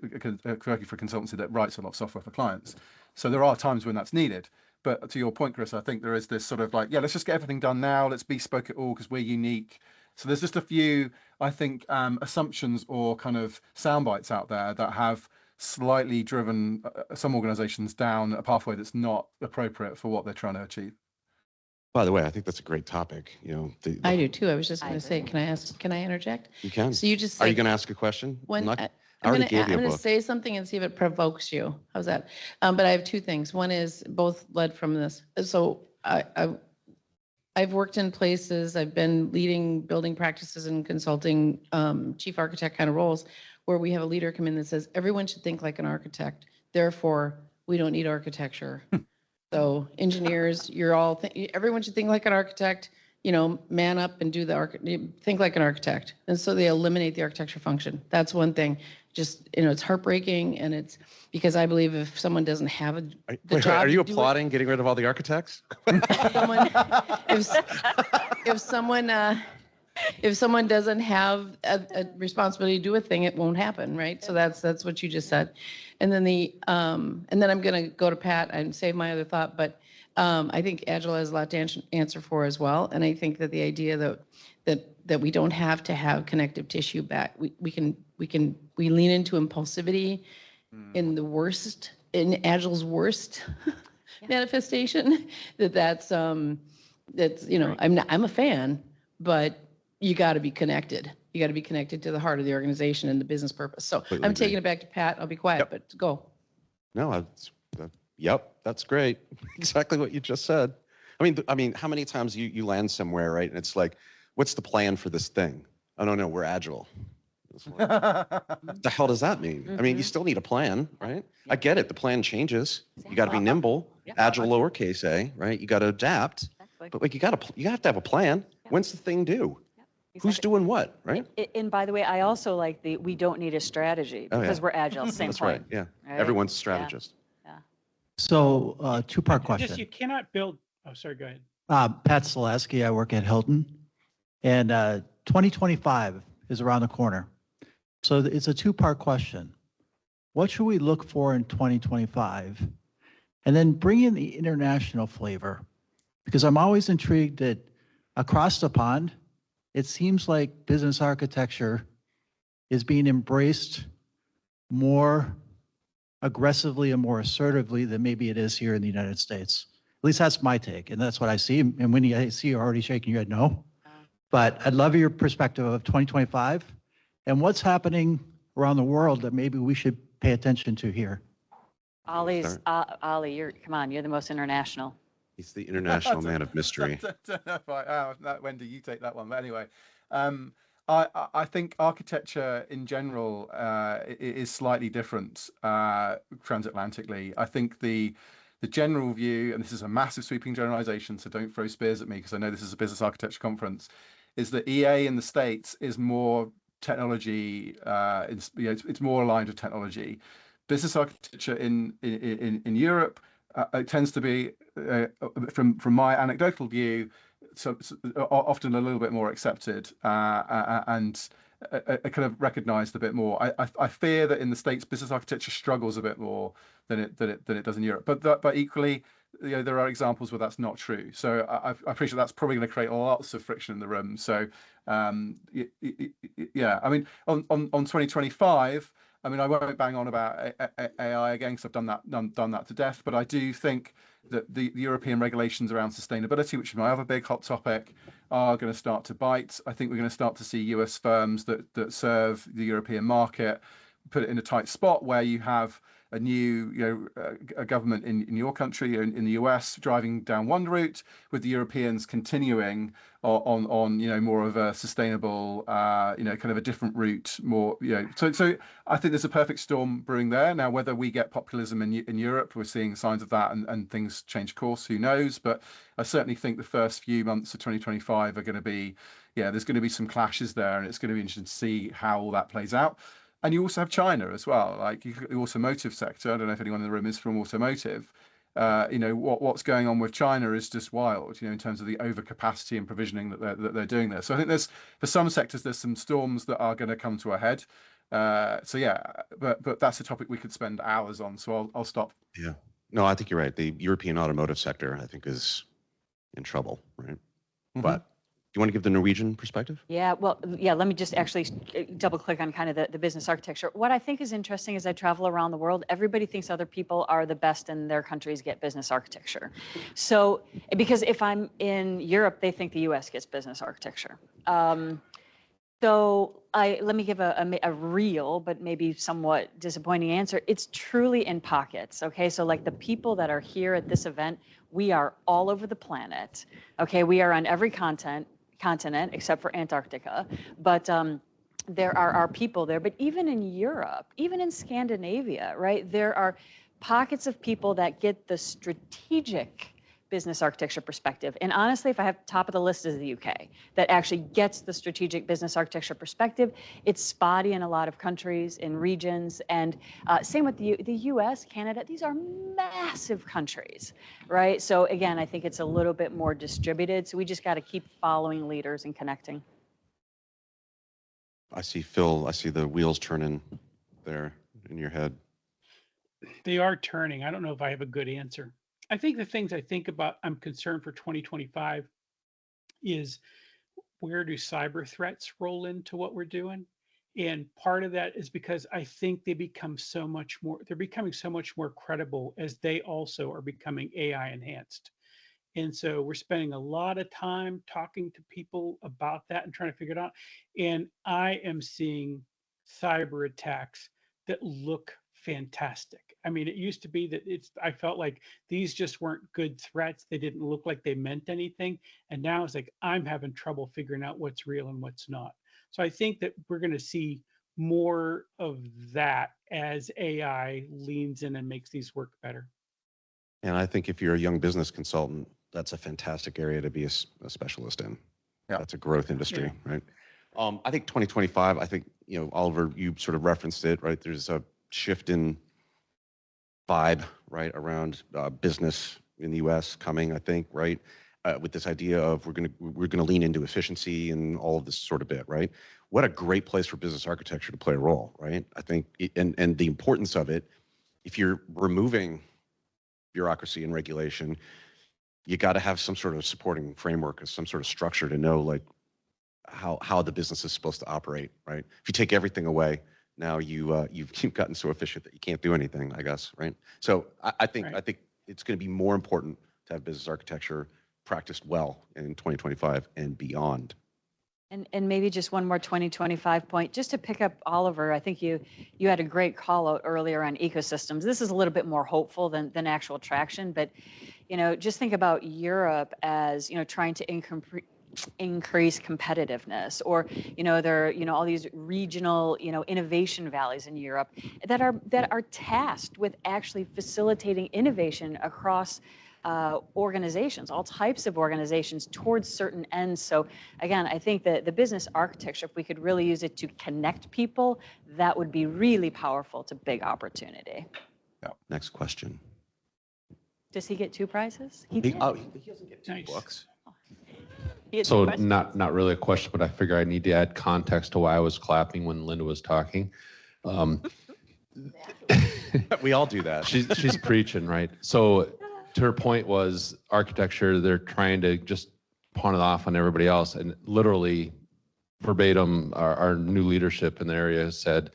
working for a consultancy that writes a lot of software for clients. So there are times when that's needed. But to your point, Chris, I think there is this sort of like, let's just get everything done now. Let's bespoke it all because we're unique. So there's just a few, I think, assumptions or kind of sound bites out there that have slightly driven some organizations down a pathway that's not appropriate for what they're trying to achieve.
By the way, I think that's a great topic.
I do too. I was just going to say, can I interject?
You can.
So you just
are you going to ask a question?
I'm going to say something and see if it provokes you. How's that? But I have two things. One is both led from this. So I've worked in places, I've been leading building practices and consulting, chief architect kind of roles, where we have a leader come in that says, everyone should think like an architect. Therefore, we don't need architecture. So engineers, everyone should think like an architect, man up and think like an architect. And so they eliminate the architecture function. That's one thing. Just, it's heartbreaking, and it's because I believe if someone doesn't have the job.
Are you applauding getting rid of all the architects?
If someone doesn't have a responsibility to do a thing, it won't happen, right? So that's what you just said. And then I'm going to go to Pat and save my other thought, but I think Agile has a lot to answer for as well. And I think that the idea that we don't have to have connective tissue back, we lean into impulsivity in Agile's worst manifestation. That's I'm a fan, but you got to be connected. You got to be connected to the heart of the organization and the business purpose. So
Completely
I'm
agree.
taking it back to Pat. I'll be quiet,
Yep.
but go.
No, yep, that's great. Exactly what you just said. I mean, how many times you land somewhere, right? And it's like, what's the plan for this thing? I don't know. We're agile. It's like, what the hell does that mean? I mean, you still need a plan, right? I get it. The plan changes. You got to be nimble, agile, lowercase a, right? You got to adapt.
Exactly.
But like, you have to have a plan. When's the thing due? Who's
Exactly.
doing what, right?
And by the way, I also like we don't need a strategy
Oh, yeah.
because we're agile. Same
That's
point.
right. Yeah.
Right?
Everyone's a strategist.
So, two-part
Just
question.
you cannot build. Oh, sorry. Go ahead.
Pat Solaski, I work at Hilton, and 2025 is around the corner. So it's a two-part question. What should we look for in 2025? And then bring in the international flavor, because I'm always intrigued that across the pond, it seems like business architecture is being embraced more aggressively and more assertively than maybe it is here in the United States. At least that's my take, and that's what I see. And when I see you're already shaking your head no. But I'd love your perspective of 2025 and what's happening around the world that maybe we should pay attention to here.
Ollie, come on, you're the most international.
He's the international man of mystery.
Wendy, you take that one. But anyway, I think architecture in general is slightly different transatlantically. I think the general view, and this is a massive sweeping generalization, so don't throw spears at me because I know this is a business architecture conference, is that EA in the States is more technology, it's more aligned with technology. Business architecture in Europe it tends to be, from my anecdotal view, so often a little bit more accepted and kind of recognized a bit more. I fear that in the States, business architecture struggles a bit more than it does in Europe. But equally, there are examples where that's not true. So I appreciate that's probably going to create lots of friction in the room. So yeah, I mean, on 2025. I mean, I won't bang on about AI again because I've done that to death. But I do think that the European regulations around sustainability, which is my other big hot topic, are going to start to bite. I think we're going to start to see US firms that serve the European market put it in a tight spot where you have a new, a government in your country, in the US, driving down one route, with the Europeans continuing on more of a sustainable, kind of a different route, more, So I think there's a perfect storm brewing there. Now, whether we get populism in Europe, we're seeing signs of that, and things change course. Who knows? But I certainly think the first few months of 2025 are going to be, there's going to be some clashes there, and it's going to be interesting to see how all that plays out. And you also have China as well, like the automotive sector. I don't know if anyone in the room is from automotive. What's going on with China is just wild, in terms of the overcapacity and provisioning that they're doing there. So I think for some sectors, there's some storms that are going to come to a head. But that's a topic we could spend hours on. So I'll stop.
Yeah. No, I think you're right. The European automotive sector, I think, is in trouble, right? Mm-hmm. But do you want to give the Norwegian perspective?
Yeah, well, let me just actually double click on kind of the business architecture. What I think is interesting as I travel around the world, everybody thinks other people are the best in their countries get business architecture. So, because if I'm in Europe, they think the US gets business architecture. So let me give a real, but maybe somewhat disappointing answer. It's truly in pockets, okay? So like the people that are here at this event, we are all over the planet, okay? We are on every continent except for Antarctica, but there are our people there. But even in Europe, even in Scandinavia, right, there are pockets of people that get the strategic business architecture perspective. And honestly, if I have top of the list is the UK, that actually gets the strategic business architecture perspective. It's spotty in a lot of countries, in regions, and same with the US, Canada. These are massive countries, right? So again, I think it's a little bit more distributed. So we just got to keep following leaders and connecting.
I see, Phil, I see the wheels turning there in your head.
They are turning. I don't know if I have a good answer. I think the things I think about, I'm concerned for 2025 is, where do cyber threats roll into what we're doing? And part of that is because I think they're becoming so much more credible as they also are becoming AI enhanced. And so we're spending a lot of time talking to people about that and trying to figure it out. And I am seeing cyber attacks that look fantastic. I mean, it used to be that I felt like these just weren't good threats. They didn't look like they meant anything. And now it's like I'm having trouble figuring out what's real and what's not. So I think that we're going to see more of that as AI leans in and makes these work better.
And I think if you're a young business consultant, that's a fantastic area to be a specialist in.
Yeah.
That's a growth industry, right? I think 2025, I think, Oliver, you sort of referenced it, right? There's a shift in vibe, right, around business in the US coming, I think, right? With this idea of we're gonna lean into efficiency and all of this sort of bit, right? What a great place for business architecture to play a role, right? I think, and the importance of it, if you're removing bureaucracy and regulation, you got to have some sort of supporting framework or some sort of structure to know like how the business is supposed to operate, right? If you take everything away, now you've gotten so efficient that you can't do anything, I guess, right? So I think it's going to be more important to have business architecture practiced well in 2025 and beyond.
And maybe just one more 2025 point, just to pick up Oliver, I think you had a great call out earlier on ecosystems. This is a little bit more hopeful than actual traction, but just think about Europe as trying to increase competitiveness, or there are all these regional innovation valleys in Europe that are tasked with actually facilitating innovation across organizations, all types of organizations towards certain ends. So again, I think that the business architecture, if we could really use it to connect people, that would be really powerful. It's a big opportunity.
Yeah. Next question.
Does he get 2 prizes? He doesn't
get 2 books.
So not really a question, but I figure I need to add context to why I was clapping when Linda was talking.
We all do that.
She's preaching, right? So to her point was architecture, they're trying to just pawn it off on everybody else. And literally verbatim, our new leadership in the area said,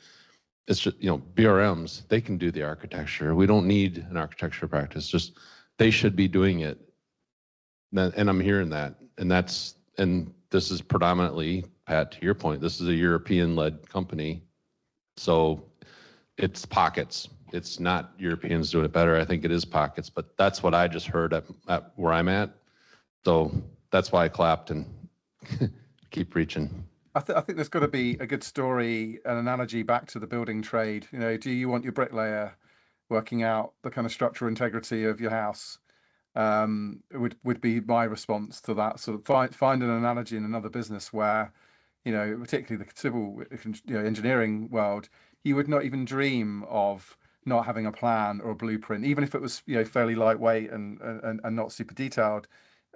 it's just, BRMs, they can do the architecture. We don't need an architecture practice. Just they should be doing it. And I'm hearing that. And this is predominantly, Pat, to your point, this is a European-led company. So it's pockets. It's not Europeans doing it better. I think it is pockets, but that's what I just heard at where I'm at. So that's why I clapped and keep preaching.
I think there's got to be a good story, an analogy back to the building trade. Do you want your bricklayer working out the kind of structural integrity of your house? Would be my response to that. So find an analogy in another business where, particularly the civil engineering world, you would not even dream of not having a plan or a blueprint, even if it was fairly lightweight and not super detailed.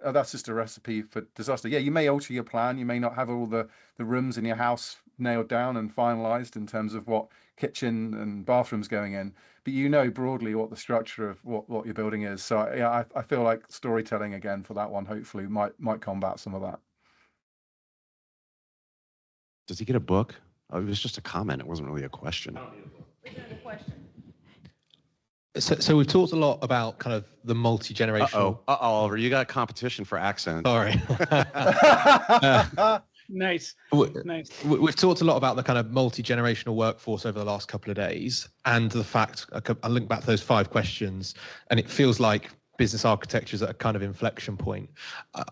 That's just a recipe for disaster. Yeah, you may alter your plan. You may not have all the rooms in your house nailed down and finalized in terms of what kitchen and bathrooms going in, but broadly what the structure of what your building is. So yeah, I feel like storytelling again for that one hopefully might combat some of that.
Does he get a book? Oh, it was just a comment. It wasn't really a question.
I don't need a book. We got a question.
So we've talked a lot about kind of the multi-generational.
Oliver, you got competition for accent.
Sorry.
Nice.
We've talked a lot about the kind of multi-generational workforce over the last couple of days, and the fact I link back to those 5 questions, and it feels like business architecture is at a kind of inflection point.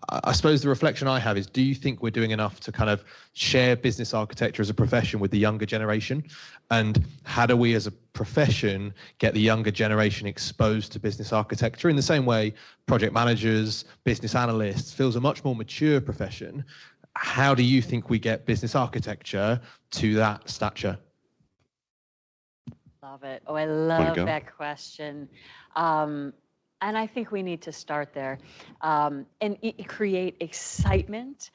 I suppose the reflection I have is, do you think we're doing enough to kind of share business architecture as a profession with the younger generation? And how do we as a profession get the younger generation exposed to business architecture? In the same way, project managers, business analysts feels a much more mature profession. How do you think we get business architecture to that stature?
Love it. Oh, I love that question. And I think we need to start there and create excitement,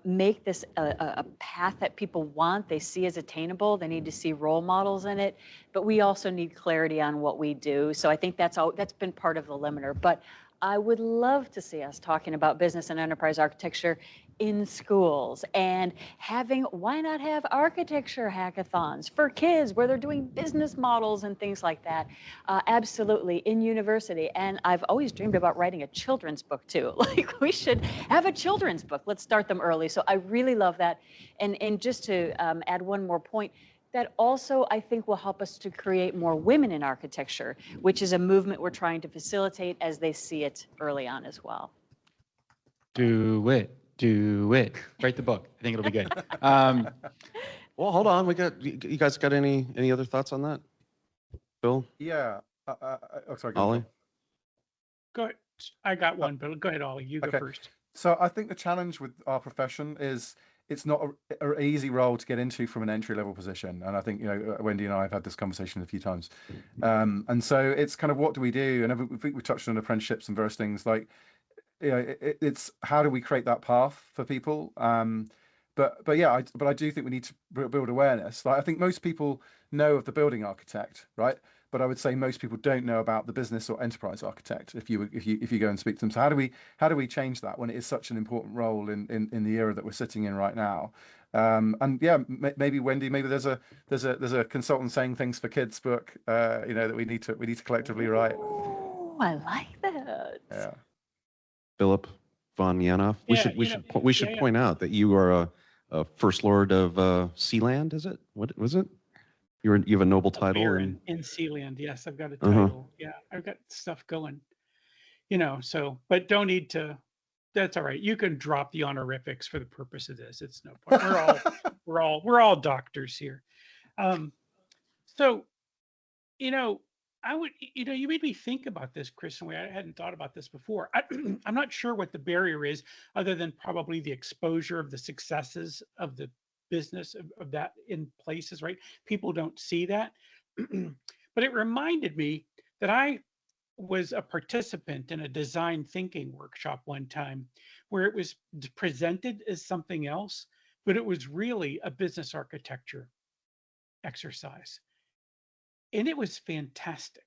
make this a path that people want, they see as attainable. They need to see role models in it, but we also need clarity on what we do. So I think that's been part of the limiter. But I would love to see us talking about business and enterprise architecture in schools, and having, why not have architecture hackathons for kids where they're doing business models and things like that? Absolutely, in university. And I've always dreamed about writing a children's book too. Like, we should have a children's book. Let's start them early. So I really love that. And just to add one more point, that also I think will help us to create more women in architecture, which is a movement we're trying to facilitate as they see it early on as well.
Do it. Do it. Write the book. I think it'll be good.
Well, hold on. You guys got any other thoughts on that? Bill?
Yeah. Sorry.
Ollie?
Go ahead. I got one, but go ahead, Ollie. You go first.
So I think the challenge with our profession is it's not an easy role to get into from an entry-level position. And I think, Wendy and I have had this conversation a few times. And so it's kind of, what do we do? And I think we touched on apprenticeships and various things like, it's how do we create that path for people? But I do think we need to build awareness. Like, I think most people know of the building architect, right? But I would say most people don't know about the business or enterprise architect if you go and speak to them. So how do we change that when it is such an important role in the era that we're sitting in right now? Maybe Wendy, maybe there's a consultant saying things for kids book, that we need to collectively write.
Oh, I like that.
Yeah.
Philip von Yanoff. We should point out that you are a First Lord of Sealand, is it? What was it? You have a noble title
in Sealand. Yes, I've got a title. Yeah, I've got stuff going. But don't need to. That's all right. You can drop the honorifics for the purpose of this. It's no point. We're all doctors here. I would, you made me think about this, Chris, in a way I hadn't thought about this before. I'm not sure what the barrier is, other than probably the exposure of the successes of the business of that in places, right? People don't see that. But it reminded me that I was a participant in a design thinking workshop one time where it was presented as something else, but it was really a business architecture exercise. And it was fantastic.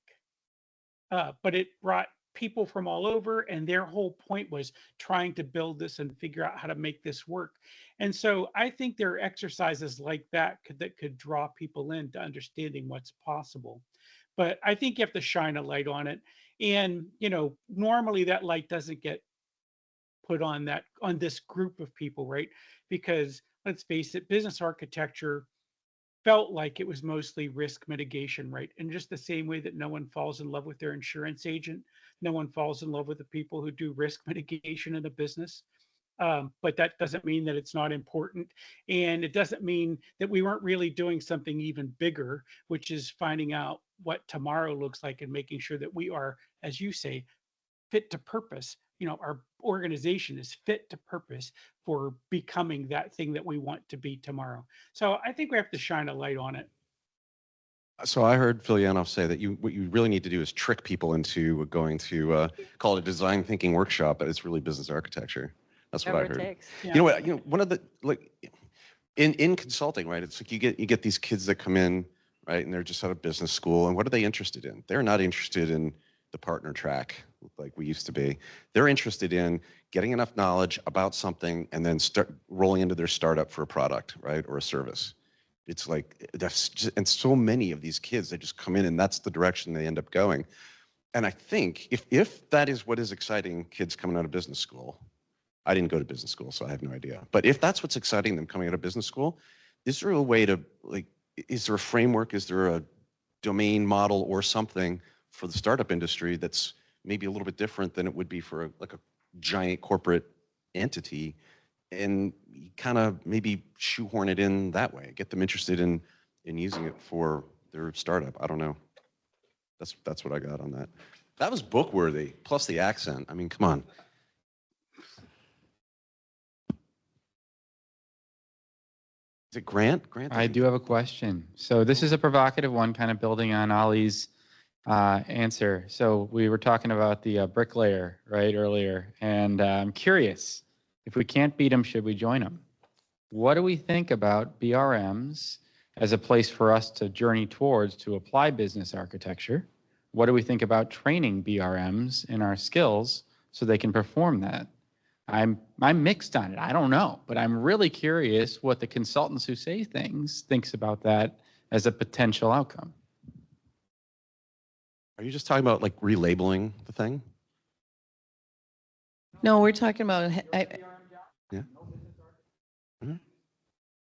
But it brought people from all over, and their whole point was trying to build this and figure out how to make this work. And so I think there are exercises like that that could draw people into understanding what's possible. But I think you have to shine a light on it. And, normally that light doesn't get put on this group of people, right? Because let's face it, business architecture felt like it was mostly risk mitigation, right? And just the same way that no one falls in love with their insurance agent, no one falls in love with the people who do risk mitigation in a business. But that doesn't mean that it's not important. And it doesn't mean that we weren't really doing something even bigger, which is finding out what tomorrow looks like and making sure that we are, as you say, fit to purpose. Our organization is fit to purpose for becoming that thing that we want to be tomorrow. So I think we have to shine a light on it.
So I heard Phil Yanoff say that what you really need to do is trick people into going to call it a design thinking workshop, but it's really business architecture. That's what I heard. Yeah. One of the, like, in consulting, right? It's like you get these kids that come in, right, and they're just out of business school, and what are they interested in? They're not interested in the partner track like we used to be. They're interested in getting enough knowledge about something and then start rolling into their startup for a product, right, or a service. It's like, and so many of these kids, they just come in and that's the direction they end up going. And I think if that is what is exciting kids coming out of business school, I didn't go to business school, so I have no idea. But if that's what's exciting them coming out of business school, is there a way to, like, is there a framework, is there a domain model or something for the startup industry that's maybe a little bit different than it would be for a giant corporate entity, and kind of maybe shoehorn it in that way, get them interested in using it for their startup? I don't know. That's what I got on that. That was book worthy, plus the accent. I mean, come on. Is it Grant?
I do have a question. So this is a provocative one, kind of building on Ollie's answer. So we were talking about the bricklayer, right, earlier, and I'm curious, if we can't beat them, should we join them? What do we think about BRMs as a place for us to journey towards to apply business architecture? What do we think about training BRMs in our skills so they can perform that? I'm mixed on it. I don't know, but I'm really curious what the consultants who say things thinks about that as a potential outcome.
Are you just talking about like relabeling the thing?
No, we're talking about,
Yeah.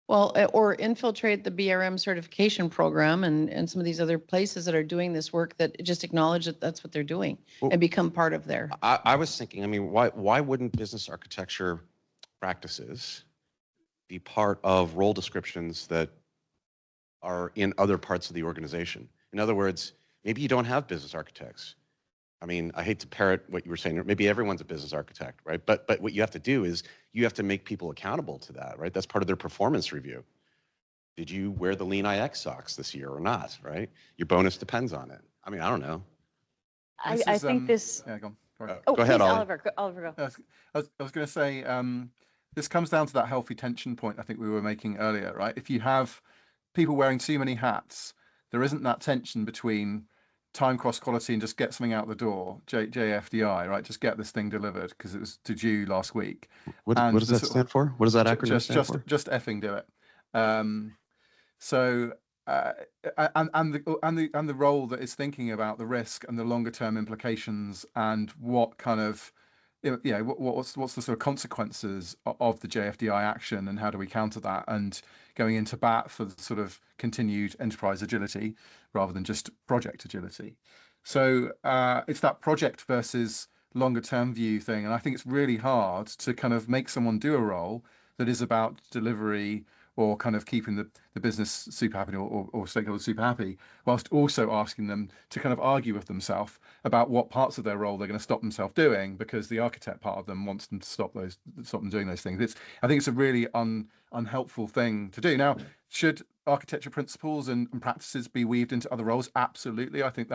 well, or infiltrate the BRM certification program and some of these other places that are doing this work that just acknowledge that that's what they're doing
Well,
and become part of their.
I was thinking, I mean, why wouldn't business architecture practices be part of role descriptions that are in other parts of the organization? In other words, maybe you don't have business architects. I mean, I hate to parrot what you were saying. Maybe everyone's a business architect, right? But what you have to do is you have to make people accountable to that, right? That's part of their performance review. Did you wear the Lean IX socks this year or not, right? Your bonus depends on it. I mean, I don't know.
I think this.
Yeah, go on. Sorry.
Oh,
Go ahead,
please,
Ollie.
Oliver, go.
I was going to say, this comes down to that healthy tension point I think we were making earlier, right? If you have people wearing too many hats, there isn't that tension between time cross quality and just get something out the door, JFDI, right? Just get this thing delivered because it was due last week.
What does that stand for? What does that acronym stand for?
Just effing do it. So and the role that is thinking about the risk and the longer term implications and what kind of what's the sort of consequences of the JFDI action and how do we counter that, and going into bat for the sort of continued enterprise agility rather than just project agility. So it's that project versus longer term view thing, and I think it's really hard to kind of make someone do a role that is about delivery or kind of keeping the business super happy or stakeholders super happy, whilst also asking them to kind of argue with themselves about what parts of their role they're going to stop themselves doing because the architect part of them wants them to stop them doing those things. I think it's a really unhelpful thing to do. Now, should architecture principles and practices be weaved into other roles? Absolutely. I think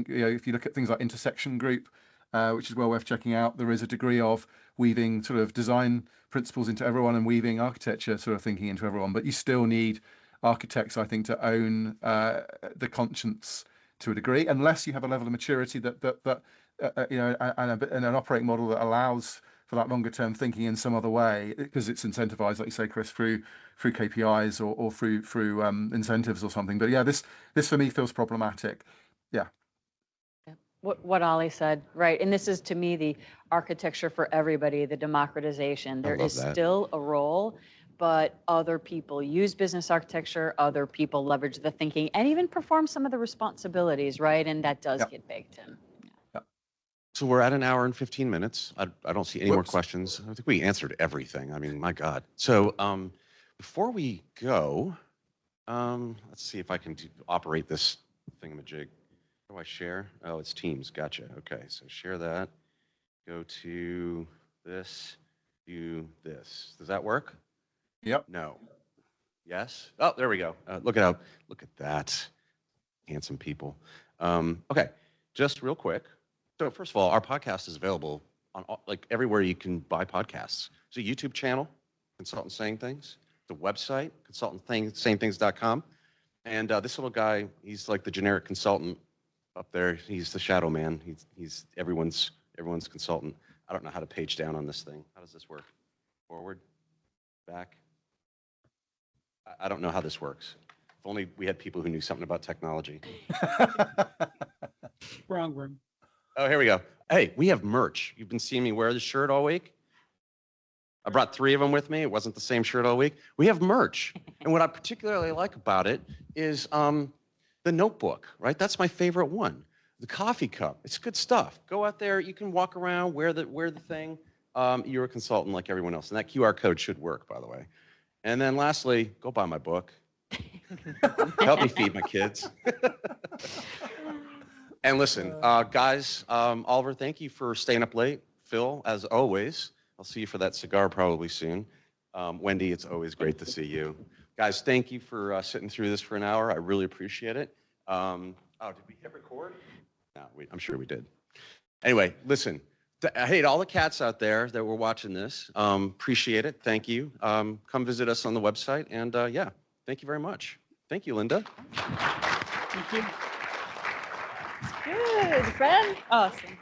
if you look at things like intersection group, which is well worth checking out, there is a degree of weaving sort of design principles into everyone and weaving architecture sort of thinking into everyone. But you still need architects, I think, to own the conscience to a degree, unless you have a level of maturity that and an operating model that allows for that longer term thinking in some other way, because it's incentivized, like you say, Chris, through KPIs or through incentives or something. But yeah, this for me feels problematic. Yeah.
What Ollie said, right? And this is, to me, the architecture for everybody, the democratization. There is still a role, but other people use business architecture, other people leverage the thinking, and even perform some of the responsibilities, right? And that does get baked in.
Yeah.
So we're at an hour and 15 minutes. I don't see any more questions. I think we answered everything. I mean, my God. So before we go, let's see if I can operate this thingamajig. How do I share? Oh, it's Teams. Gotcha. Okay, so share that. Go to this. Do this. Does that work?
Yep.
No. Yes? Oh, there we go. Look at that. Handsome people. Okay, just real quick. So first of all, our podcast is available on everywhere you can buy podcasts. There's a YouTube channel, Consultant Saying Things. The website, consultantsayingthings.com. And this little guy, he's like the generic consultant up there. He's the shadow man. He's everyone's consultant. I don't know how to page down on this thing. How does this work? Forward, back. I don't know how this works. If only we had people who knew something about technology.
Wrong room.
Oh, here we go. Hey, we have merch. You've been seeing me wear this shirt all week. I brought 3 of them with me. It wasn't the same shirt all week. We have merch. And what I particularly like about it is the notebook, right? That's my favorite one. The coffee cup. It's good stuff. Go out there. You can walk around, wear the thing. You're a consultant like everyone else. And that QR code should work, by the way. And then lastly, go buy my book. Help me feed my kids. And listen, guys, Oliver, thank you for staying up late. Phil, as always, I'll see you for that cigar probably soon. Wendy, it's always great to see you. Guys, thank you for sitting through this for an hour. I really appreciate it. Oh, did we hit record? No, I'm sure we did. Anyway, listen, I hate all the cats out there that were watching this. Appreciate it. Thank you. Come visit us on the website. And yeah, thank you very much. Thank you, Linda.
Thank you.
Good, friend. Awesome.